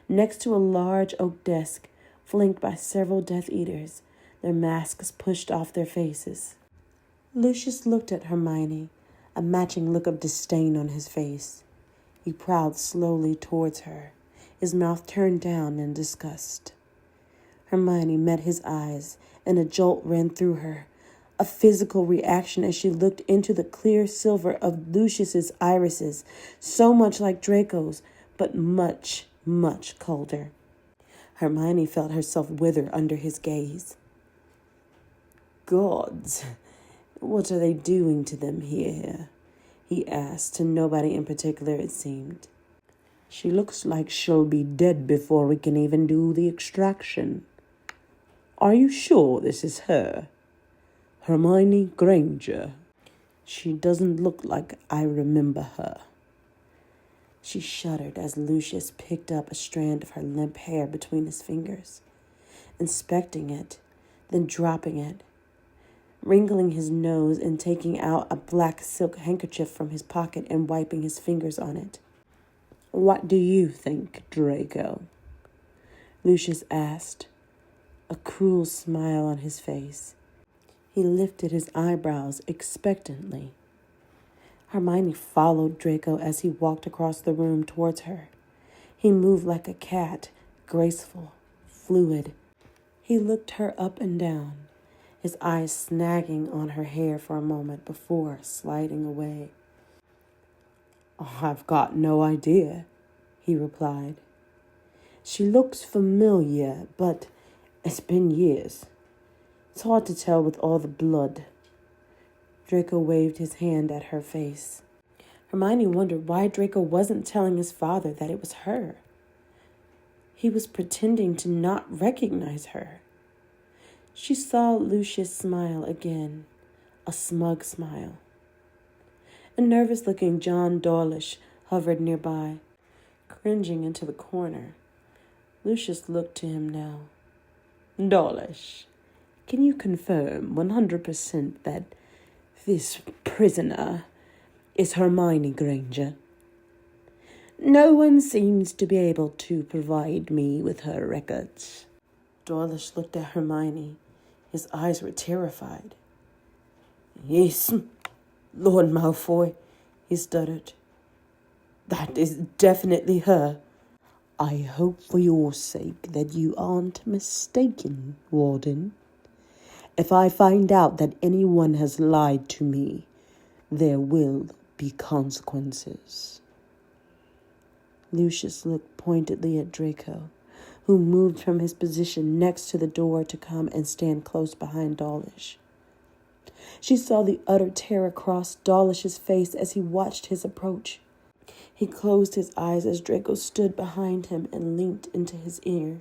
next to a large oak desk, flanked by several Death Eaters, their masks pushed off their faces. Lucius looked at Hermione, a matching look of disdain on his face. He prowled slowly towards her, his mouth turned down in disgust. Hermione met his eyes, and a jolt ran through her, a physical reaction as she looked into the clear silver of Lucius's irises, so much like Draco's, but much, much colder. Hermione felt herself wither under his gaze. "Gods, what are they doing to them here?" he asked, to nobody in particular, it seemed. "She looks like she'll be dead before we can even do the extraction. Are you sure this is her? Hermione Granger. She doesn't look like I remember her." She shuddered as Lucius picked up a strand of her limp hair between his fingers, inspecting it, then dropping it, wrinkling his nose and taking out a black silk handkerchief from his pocket and wiping his fingers on it. "What do you think, Draco?" Lucius asked, a cruel smile on his face. He lifted his eyebrows expectantly. Hermione followed Draco as he walked across the room towards her. He moved like a cat, graceful, fluid. He looked her up and down, his eyes snagging on her hair for a moment before sliding away. "I've got no idea," he replied. "She looks familiar, but it's been years. It's hard to tell with all the blood." Draco waved his hand at her face. Hermione wondered why Draco wasn't telling his father that it was her. He was pretending to not recognize her. She saw Lucius smile again, a smug smile. A nervous-looking John Dawlish hovered nearby, cringing into the corner. Lucius looked to him now. "Dawlish, can you confirm 100% that this prisoner is Hermione Granger?" "No one seems to be able to provide me with her records." Dawlish looked at Hermione. His eyes were terrified. "Yes, Lord Malfoy," he stuttered. "That is definitely her." "I hope for your sake that you aren't mistaken, Warden. If I find out that anyone has lied to me, there will be consequences." Lucius looked pointedly at Draco, who moved from his position next to the door to come and stand close behind Dawlish. She saw the utter terror cross Dawlish's face as he watched his approach. He closed his eyes as Draco stood behind him and leaned into his ear.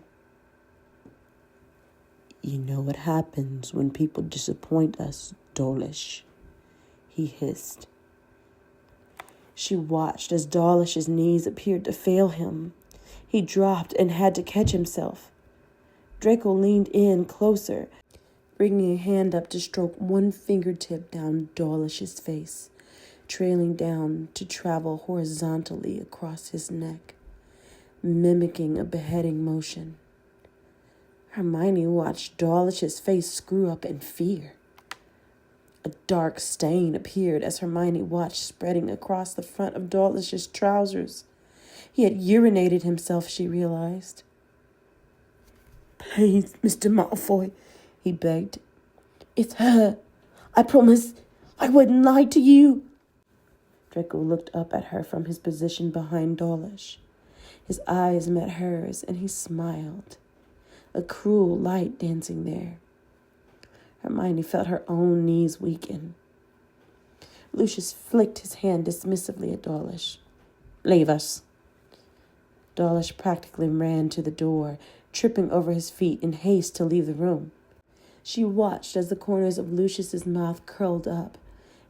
"You know what happens when people disappoint us, Dawlish," he hissed. She watched as Dawlish's knees appeared to fail him. He dropped and had to catch himself. Draco leaned in closer, bringing a hand up to stroke one fingertip down Dawlish's face, trailing down to travel horizontally across his neck, mimicking a beheading motion. Hermione watched Dawlish's face screw up in fear. A dark stain appeared as Hermione watched, spreading across the front of Dawlish's trousers. He had urinated himself, she realized. "Please, Mr. Malfoy," he begged. "It's her. I promise I wouldn't lie to you." Draco looked up at her from his position behind Dawlish. His eyes met hers, and he smiled, a cruel light dancing there. Hermione felt her own knees weaken. Lucius flicked his hand dismissively at Dawlish. "Leave us." Dawlish practically ran to the door, tripping over his feet in haste to leave the room. She watched as the corners of Lucius's mouth curled up,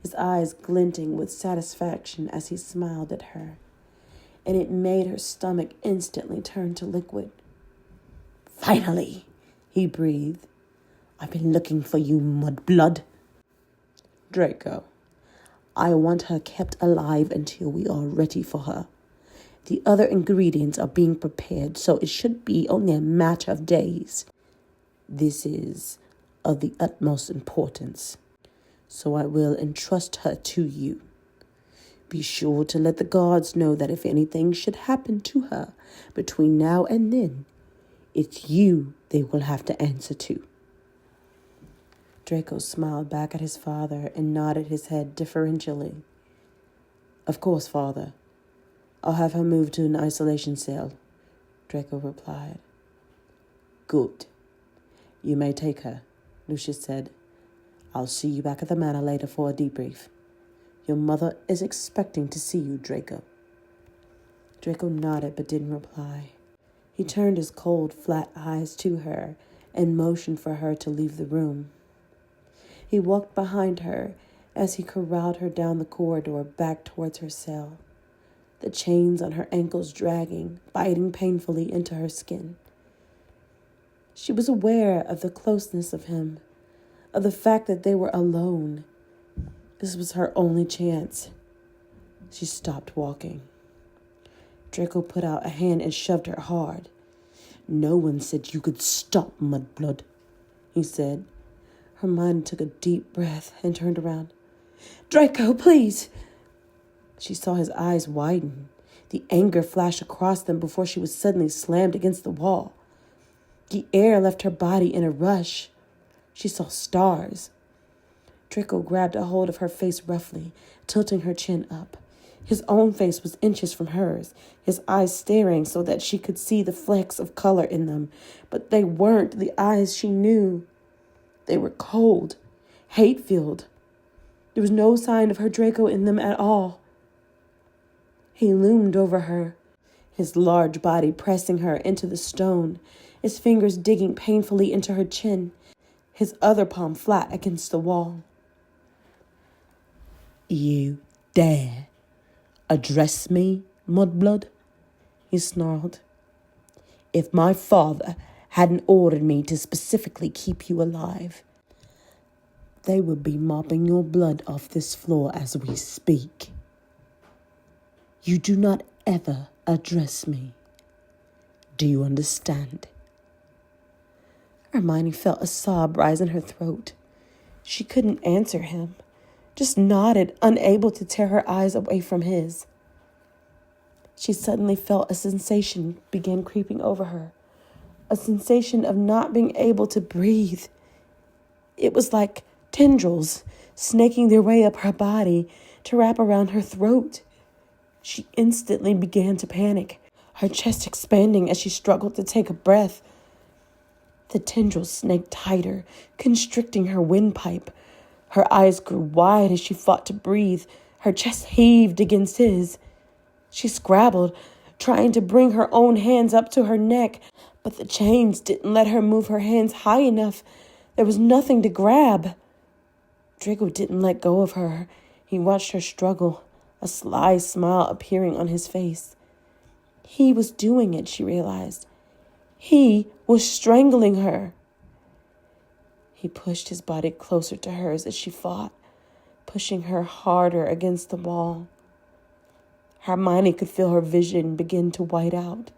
his eyes glinting with satisfaction as he smiled at her, and it made her stomach instantly turn to liquid. "Finally," he breathed. "I've been looking for you, mudblood." "Draco, I want her kept alive until we are ready for her. The other ingredients are being prepared, so it should be only a matter of days. This is of the utmost importance, so I will entrust her to you. Be sure to let the guards know that if anything should happen to her between now and then, it's you they will have to answer to." Draco smiled back at his father and nodded his head deferentially. "Of course, father. I'll have her moved to an isolation cell," Draco replied. "Good. You may take her," Lucius said. "I'll see you back at the manor later for a debrief. Your mother is expecting to see you, Draco." Draco nodded but didn't reply. He turned his cold, flat eyes to her and motioned for her to leave the room. He walked behind her as he corralled her down the corridor back towards her cell, the chains on her ankles dragging, biting painfully into her skin. She was aware of the closeness of him, of the fact that they were alone. This was her only chance. She stopped walking. Draco put out a hand and shoved her hard. "No one said you could stop, mudblood," he said. Hermione took a deep breath and turned around. "Draco, please!" She saw his eyes widen. The anger flashed across them before she was suddenly slammed against the wall. The air left her body in a rush. She saw stars. Draco grabbed a hold of her face roughly, tilting her chin up. His own face was inches from hers, his eyes staring so that she could see the flecks of color in them. But they weren't the eyes she knew. They were cold, hate-filled. There was no sign of her Draco in them at all. He loomed over her, his large body pressing her into the stone, his fingers digging painfully into her chin, his other palm flat against the wall. "You dare address me, mudblood?" he snarled. "If my father hadn't ordered me to specifically keep you alive, they would be mopping your blood off this floor as we speak. You do not ever address me. Do you understand?" Hermione felt a sob rise in her throat. She couldn't answer him, just nodded, unable to tear her eyes away from his. She suddenly felt a sensation begin creeping over her, a sensation of not being able to breathe. It was like tendrils snaking their way up her body to wrap around her throat. She instantly began to panic, her chest expanding as she struggled to take a breath. The tendrils snaked tighter, constricting her windpipe. Her eyes grew wide as she fought to breathe. Her chest heaved against his. She scrabbled, trying to bring her own hands up to her neck, but the chains didn't let her move her hands high enough. There was nothing to grab. Draco didn't let go of her. He watched her struggle, a sly smile appearing on his face. He was doing it, she realized. He was strangling her. He pushed his body closer to hers as she fought, pushing her harder against the wall. Hermione could feel her vision begin to white out.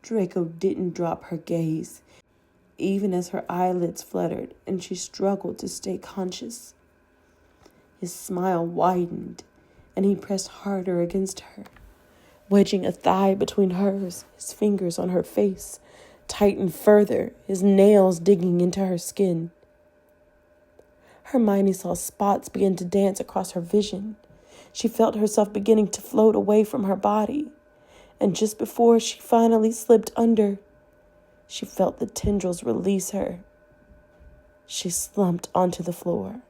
Draco didn't drop her gaze, even as her eyelids fluttered and she struggled to stay conscious. His smile widened, and he pressed harder against her, wedging a thigh between hers, his fingers on her face, tightened further, his nails digging into her skin. Hermione saw spots begin to dance across her vision. She felt herself beginning to float away from her body, and just before she finally slipped under, she felt the tendrils release her. She slumped onto the floor.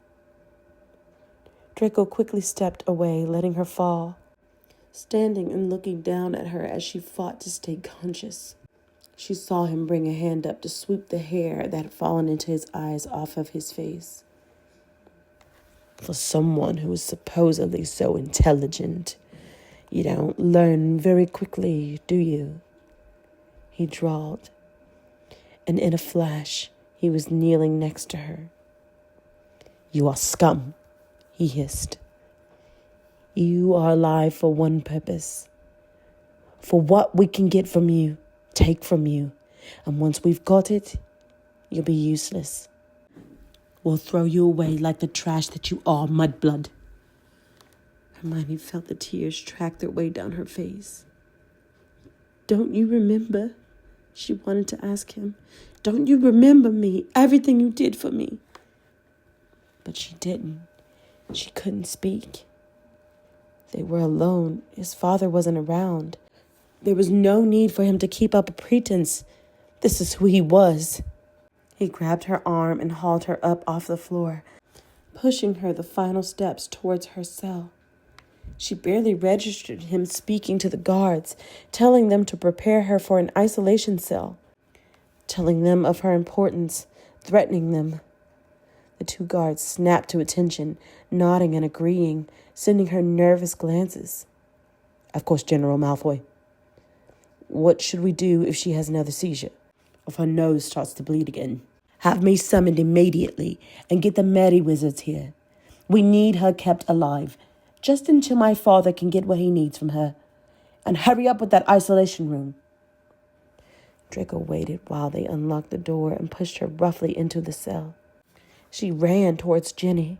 Draco quickly stepped away, letting her fall, standing and looking down at her as she fought to stay conscious. She saw him bring a hand up to sweep the hair that had fallen into his eyes off of his face. For someone who is supposedly so intelligent, you don't learn very quickly, do you? He drawled, and in a flash, he was kneeling next to her. You are scum, he hissed. You are alive for one purpose. For what we can get from you, take from you. And once we've got it, you'll be useless. We'll throw you away like the trash that you are, mudblood. Hermione felt the tears track their way down her face. Don't you remember? She wanted to ask him. Don't you remember me, everything you did for me? But she didn't. She couldn't speak. They were alone. His father wasn't around. There was no need for him to keep up a pretense. This is who he was. He grabbed her arm and hauled her up off the floor, pushing her the final steps towards her cell. She barely registered him speaking to the guards, telling them to prepare her for an isolation cell, telling them of her importance, threatening them. The two guards snapped to attention, nodding and agreeing, sending her nervous glances. Of course, General Malfoy. What should we do if she has another seizure? If her nose starts to bleed again? Have me summoned immediately and get the Medi-Wizards here. We need her kept alive, just until my father can get what he needs from her. And hurry up with that isolation room. Draco waited while they unlocked the door and pushed her roughly into the cell. She ran towards Ginny,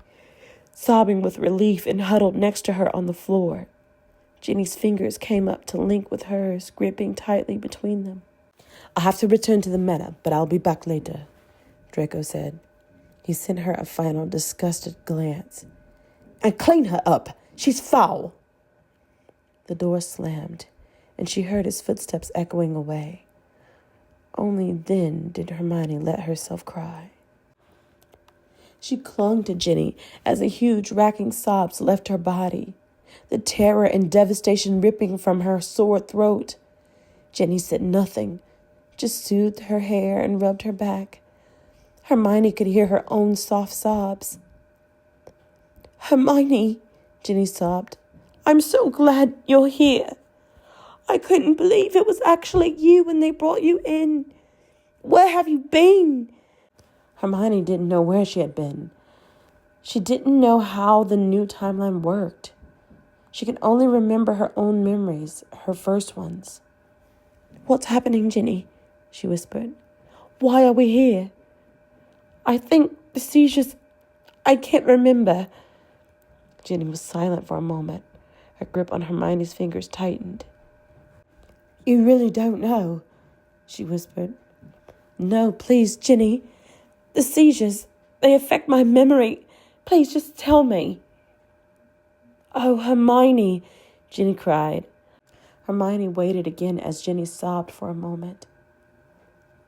sobbing with relief and huddled next to her on the floor. Ginny's fingers came up to link with hers, gripping tightly between them. I have to return to the Meta, but I'll be back later, Draco said. He sent her a final disgusted glance. And clean her up. She's foul. The door slammed, and she heard his footsteps echoing away. Only then did Hermione let herself cry. She clung to Ginny as the huge racking sobs left her body, the terror and devastation ripping from her sore throat. Ginny said nothing, just soothed her hair and rubbed her back. Hermione could hear her own soft sobs. Hermione, Ginny sobbed, I'm so glad you're here. I couldn't believe it was actually you when they brought you in. Where have you been? Hermione didn't know where she had been. She didn't know how the new timeline worked. She could only remember her own memories, her first ones. What's happening, Ginny? She whispered. Why are we here? I think the seizures... I can't remember. Ginny was silent for a moment. Her grip on Hermione's fingers tightened. You really don't know, she whispered. No, please, Ginny. The seizures, they affect my memory. Please, just tell me. Oh, Hermione, Ginny cried. Hermione waited again as Ginny sobbed for a moment.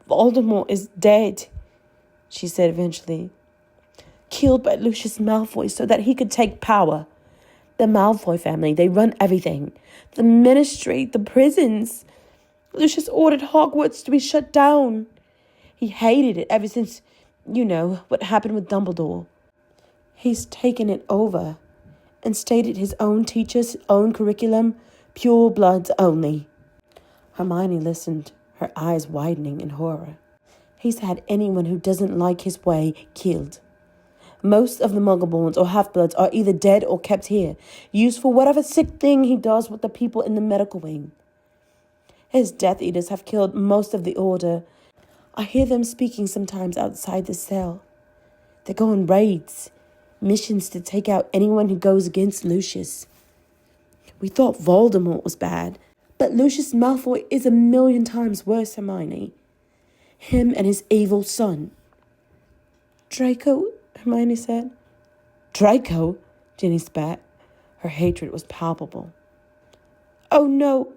Voldemort is dead, she said eventually. Killed by Lucius Malfoy so that he could take power. The Malfoy family, they run everything. The ministry, the prisons. Lucius ordered Hogwarts to be shut down. He hated it ever since, what happened with Dumbledore. He's taken it over and stated his own teachers, own curriculum, pure bloods only. Hermione listened, her eyes widening in horror. He's had anyone who doesn't like his way killed. Most of the Muggleborns or Half-Bloods are either dead or kept here, used for whatever sick thing he does with the people in the medical wing. His Death Eaters have killed most of the Order. I hear them speaking sometimes outside the cell. They go on raids, missions to take out anyone who goes against Lucius. We thought Voldemort was bad, but Lucius Malfoy is 1,000,000 times worse, Hermione. Him and his evil son. Draco, Hermione said. Draco? Ginny spat. Her hatred was palpable. Oh no,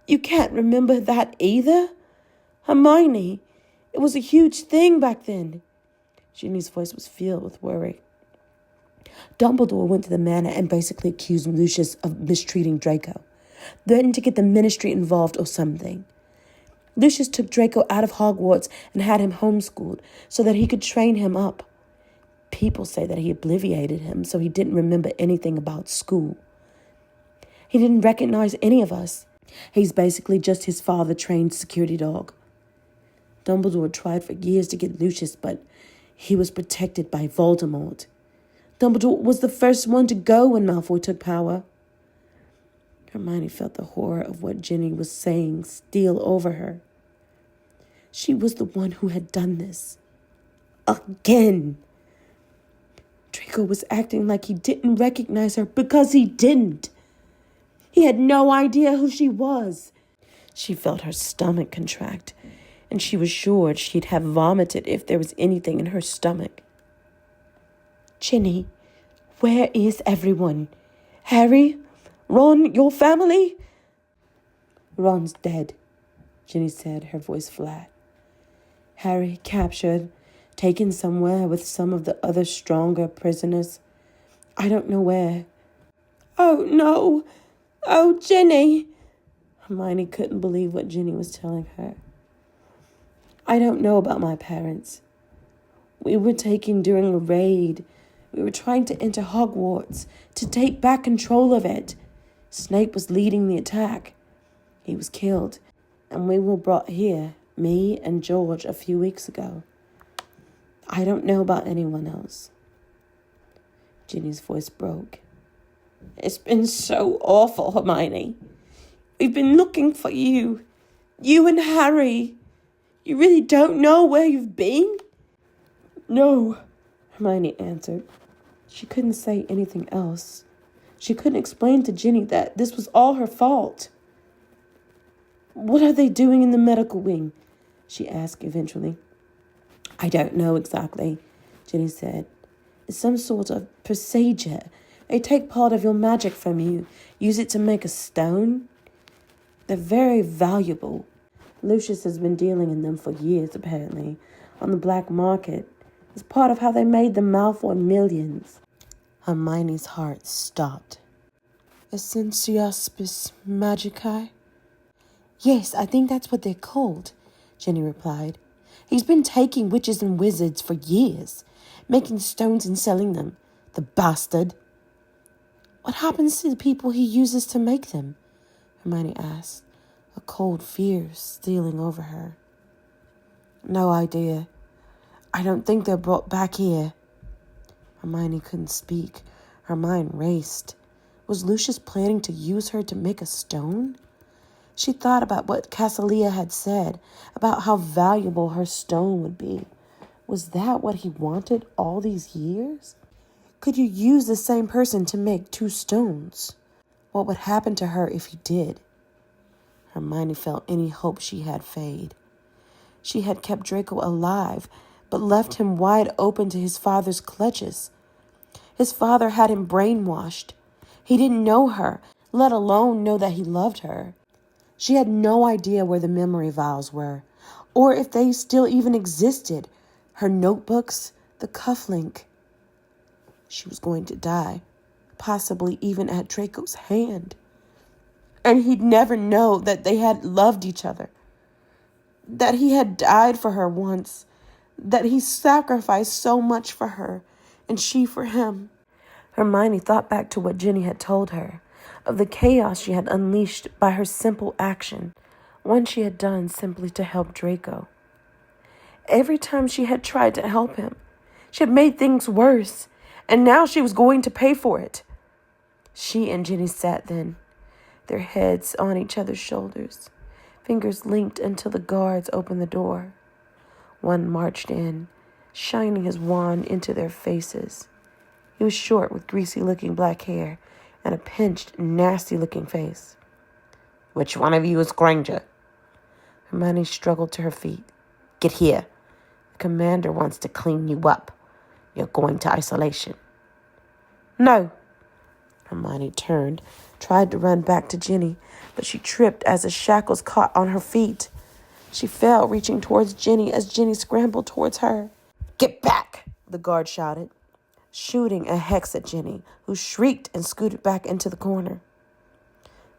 you can't remember that either? Hermione, it was a huge thing back then. Ginny's voice was filled with worry. Dumbledore went to the manor and basically accused Lucius of mistreating Draco, threatened to get the ministry involved or something. Lucius took Draco out of Hogwarts and had him homeschooled so that he could train him up. People say that he obliviated him, so he didn't remember anything about school. He didn't recognize any of us. He's basically just his father-trained security dog. Dumbledore tried for years to get Lucius, but he was protected by Voldemort. Dumbledore was the first one to go when Malfoy took power. Hermione felt the horror of what Ginny was saying steal over her. She was the one who had done this. Again. Draco was acting like he didn't recognize her because he didn't. He had no idea who she was. She felt her stomach contract, and she was sure she'd have vomited if there was anything in her stomach. Ginny, where is everyone? Harry? Ron, your family? Ron's dead, Ginny said, her voice flat. Harry captured, taken somewhere with some of the other stronger prisoners. I don't know where. Oh, no. Oh, Ginny. Hermione couldn't believe what Ginny was telling her. I don't know about my parents. We were taken during a raid. We were trying to enter Hogwarts, to take back control of it. Snape was leading the attack. He was killed, and we were brought here, me and George, a few weeks ago. I don't know about anyone else. Ginny's voice broke. It's been so awful, Hermione. We've been looking for you. You and Harry. You really don't know where you've been? No, Hermione answered. She couldn't say anything else. She couldn't explain to Ginny that this was all her fault. What are they doing in the medical wing? She asked eventually. I don't know exactly, Ginny said. It's some sort of procedure. They take part of your magic from you, use it to make a stone. They're very valuable. Lucius has been dealing in them for years, apparently, on the black market. It's part of how they made the Malfoy millions. Hermione's heart stopped. Essentiaspis Magicae? Yes, I think that's what they're called, Ginny replied. He's been taking witches and wizards for years, making stones and selling them. The bastard. What happens to the people he uses to make them? Hermione asked, a cold fear stealing over her. No idea. I don't think they're brought back here. Hermione couldn't speak. Her mind raced. Was Lucius planning to use her to make a stone? She thought about what Cassilia had said, about how valuable her stone would be. Was that what he wanted all these years? Could you use the same person to make two stones? What would happen to her if he did? Hermione felt any hope she had fade. She had kept Draco alive, but left him wide open to his father's clutches. His father had him brainwashed. He didn't know her, let alone know that he loved her. She had no idea where the memory vials were, or if they still even existed. Her notebooks, the cufflink. She was going to die, possibly even at Draco's hand. And he'd never know that they had loved each other, that he had died for her once, that he sacrificed so much for her, and she for him. Hermione thought back to what Ginny had told her, of the chaos she had unleashed by her simple action, one she had done simply to help Draco. Every time she had tried to help him, she had made things worse, and now she was going to pay for it. She and Ginny sat then, their heads on each other's shoulders, fingers linked until the guards opened the door. One marched in, shining his wand into their faces. He was short with greasy-looking black hair and a pinched, nasty-looking face. Which one of you is Granger? Hermione struggled to her feet. Get here. The commander wants to clean you up. You're going to isolation. No. Hermione turned, tried to run back to Ginny, but she tripped as the shackles caught on her feet. She fell, reaching towards Ginny as Ginny scrambled towards her. Get back, the guard shouted, shooting a hex at Ginny, who shrieked and scooted back into the corner.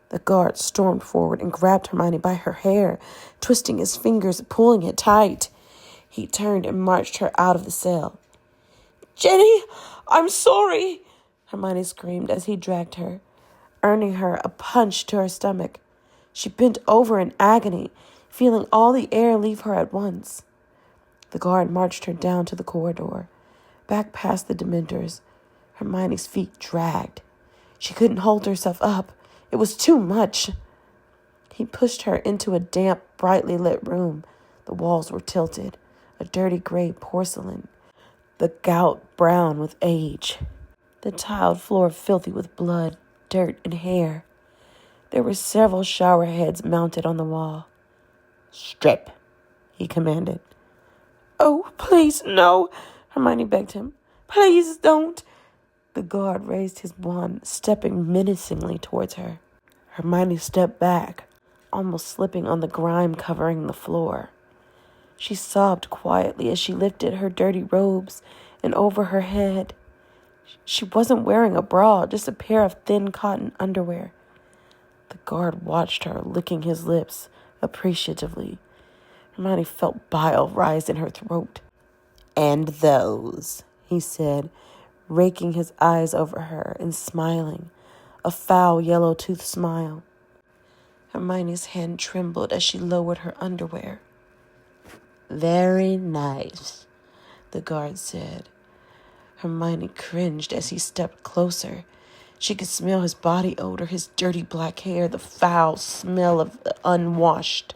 The guard stormed forward and grabbed Hermione by her hair, twisting his fingers, pulling it tight. He turned and marched her out of the cell. Jenny, I'm sorry, Hermione screamed as he dragged her, earning her a punch to her stomach. She bent over in agony, feeling all the air leave her at once. The guard marched her down to the corridor, back past the Dementors. Hermione's feet dragged. She couldn't hold herself up. It was too much. He pushed her into a damp, brightly lit room. The walls were tilted, a dirty gray porcelain, the gout brown with age, the tiled floor filthy with blood, dirt, and hair. There were several shower heads mounted on the wall. "Strip," he commanded. "Oh, please, no," Hermione begged him. "Please don't." The guard raised his wand, stepping menacingly towards her. Hermione stepped back, almost slipping on the grime covering the floor. She sobbed quietly as she lifted her dirty robes and over her head. She wasn't wearing a bra, just a pair of thin cotton underwear. The guard watched her, licking his lips appreciatively. Hermione felt bile rise in her throat. "And those," he said, raking his eyes over her and smiling, a foul yellow-toothed smile. Hermione's hand trembled as she lowered her underwear. "Very nice," the guard said. Hermione cringed as he stepped closer. She could smell his body odor, his dirty black hair, the foul smell of the unwashed.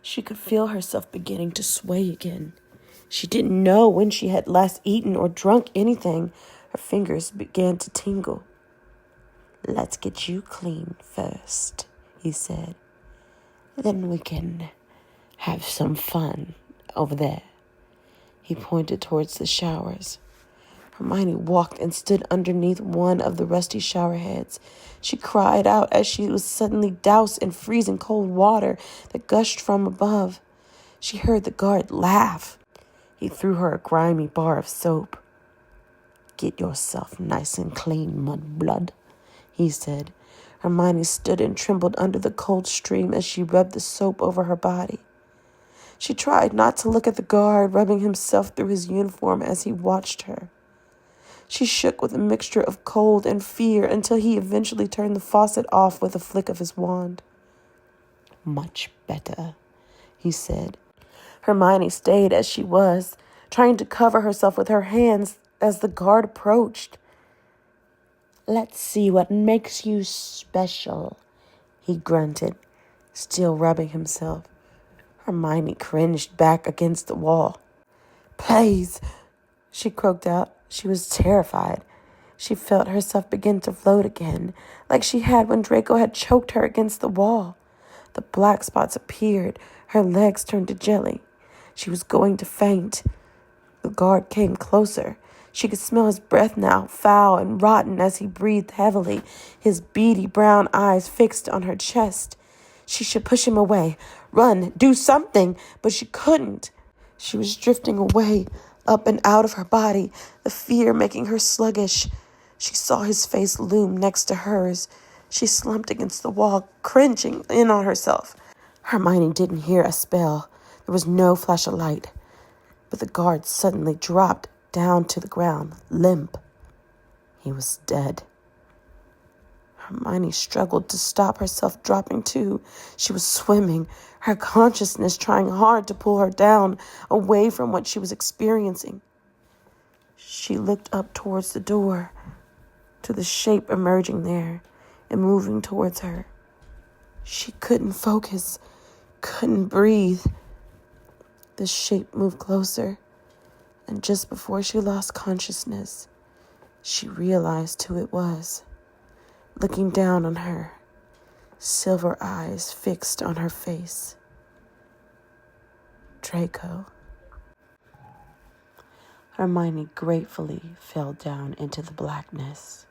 She could feel herself beginning to sway again. She didn't know when she had last eaten or drunk anything. Her fingers began to tingle. "Let's get you clean first," he said. "Then we can have some fun over there." He pointed towards the showers. Hermione walked and stood underneath one of the rusty shower heads. She cried out as she was suddenly doused in freezing cold water that gushed from above. She heard the guard laugh. He threw her a grimy bar of soap. "Get yourself nice and clean, mudblood," he said. Hermione stood and trembled under the cold stream as she rubbed the soap over her body. She tried not to look at the guard, rubbing himself through his uniform as he watched her. She shook with a mixture of cold and fear until he eventually turned the faucet off with a flick of his wand. "Much better," he said. Hermione stayed as she was, trying to cover herself with her hands as the guard approached. "Let's see what makes you special," he grunted, still rubbing himself. Hermione cringed back against the wall. "Please," she croaked out. She was terrified. She felt herself begin to float again, like she had when Draco had choked her against the wall. The black spots appeared. Her legs turned to jelly. She was going to faint. The guard came closer. She could smell his breath now, foul and rotten as he breathed heavily, his beady brown eyes fixed on her chest. She should push him away, run, do something, but she couldn't. She was drifting away, up and out of her body, the fear making her sluggish. She saw his face loom next to hers. She slumped against the wall, cringing in on herself. Hermione didn't hear a spell. There was no flash of light. But the guard suddenly dropped down to the ground, limp. He was dead. Hermione struggled to stop herself dropping too. She was swimming, her consciousness trying hard to pull her down, away from what she was experiencing. She looked up towards the door, to the shape emerging there and moving towards her. She couldn't focus, couldn't breathe. The shape moved closer, and just before she lost consciousness, she realized who it was, looking down on her, silver eyes fixed on her face. Draco. Hermione gratefully fell down into the blackness.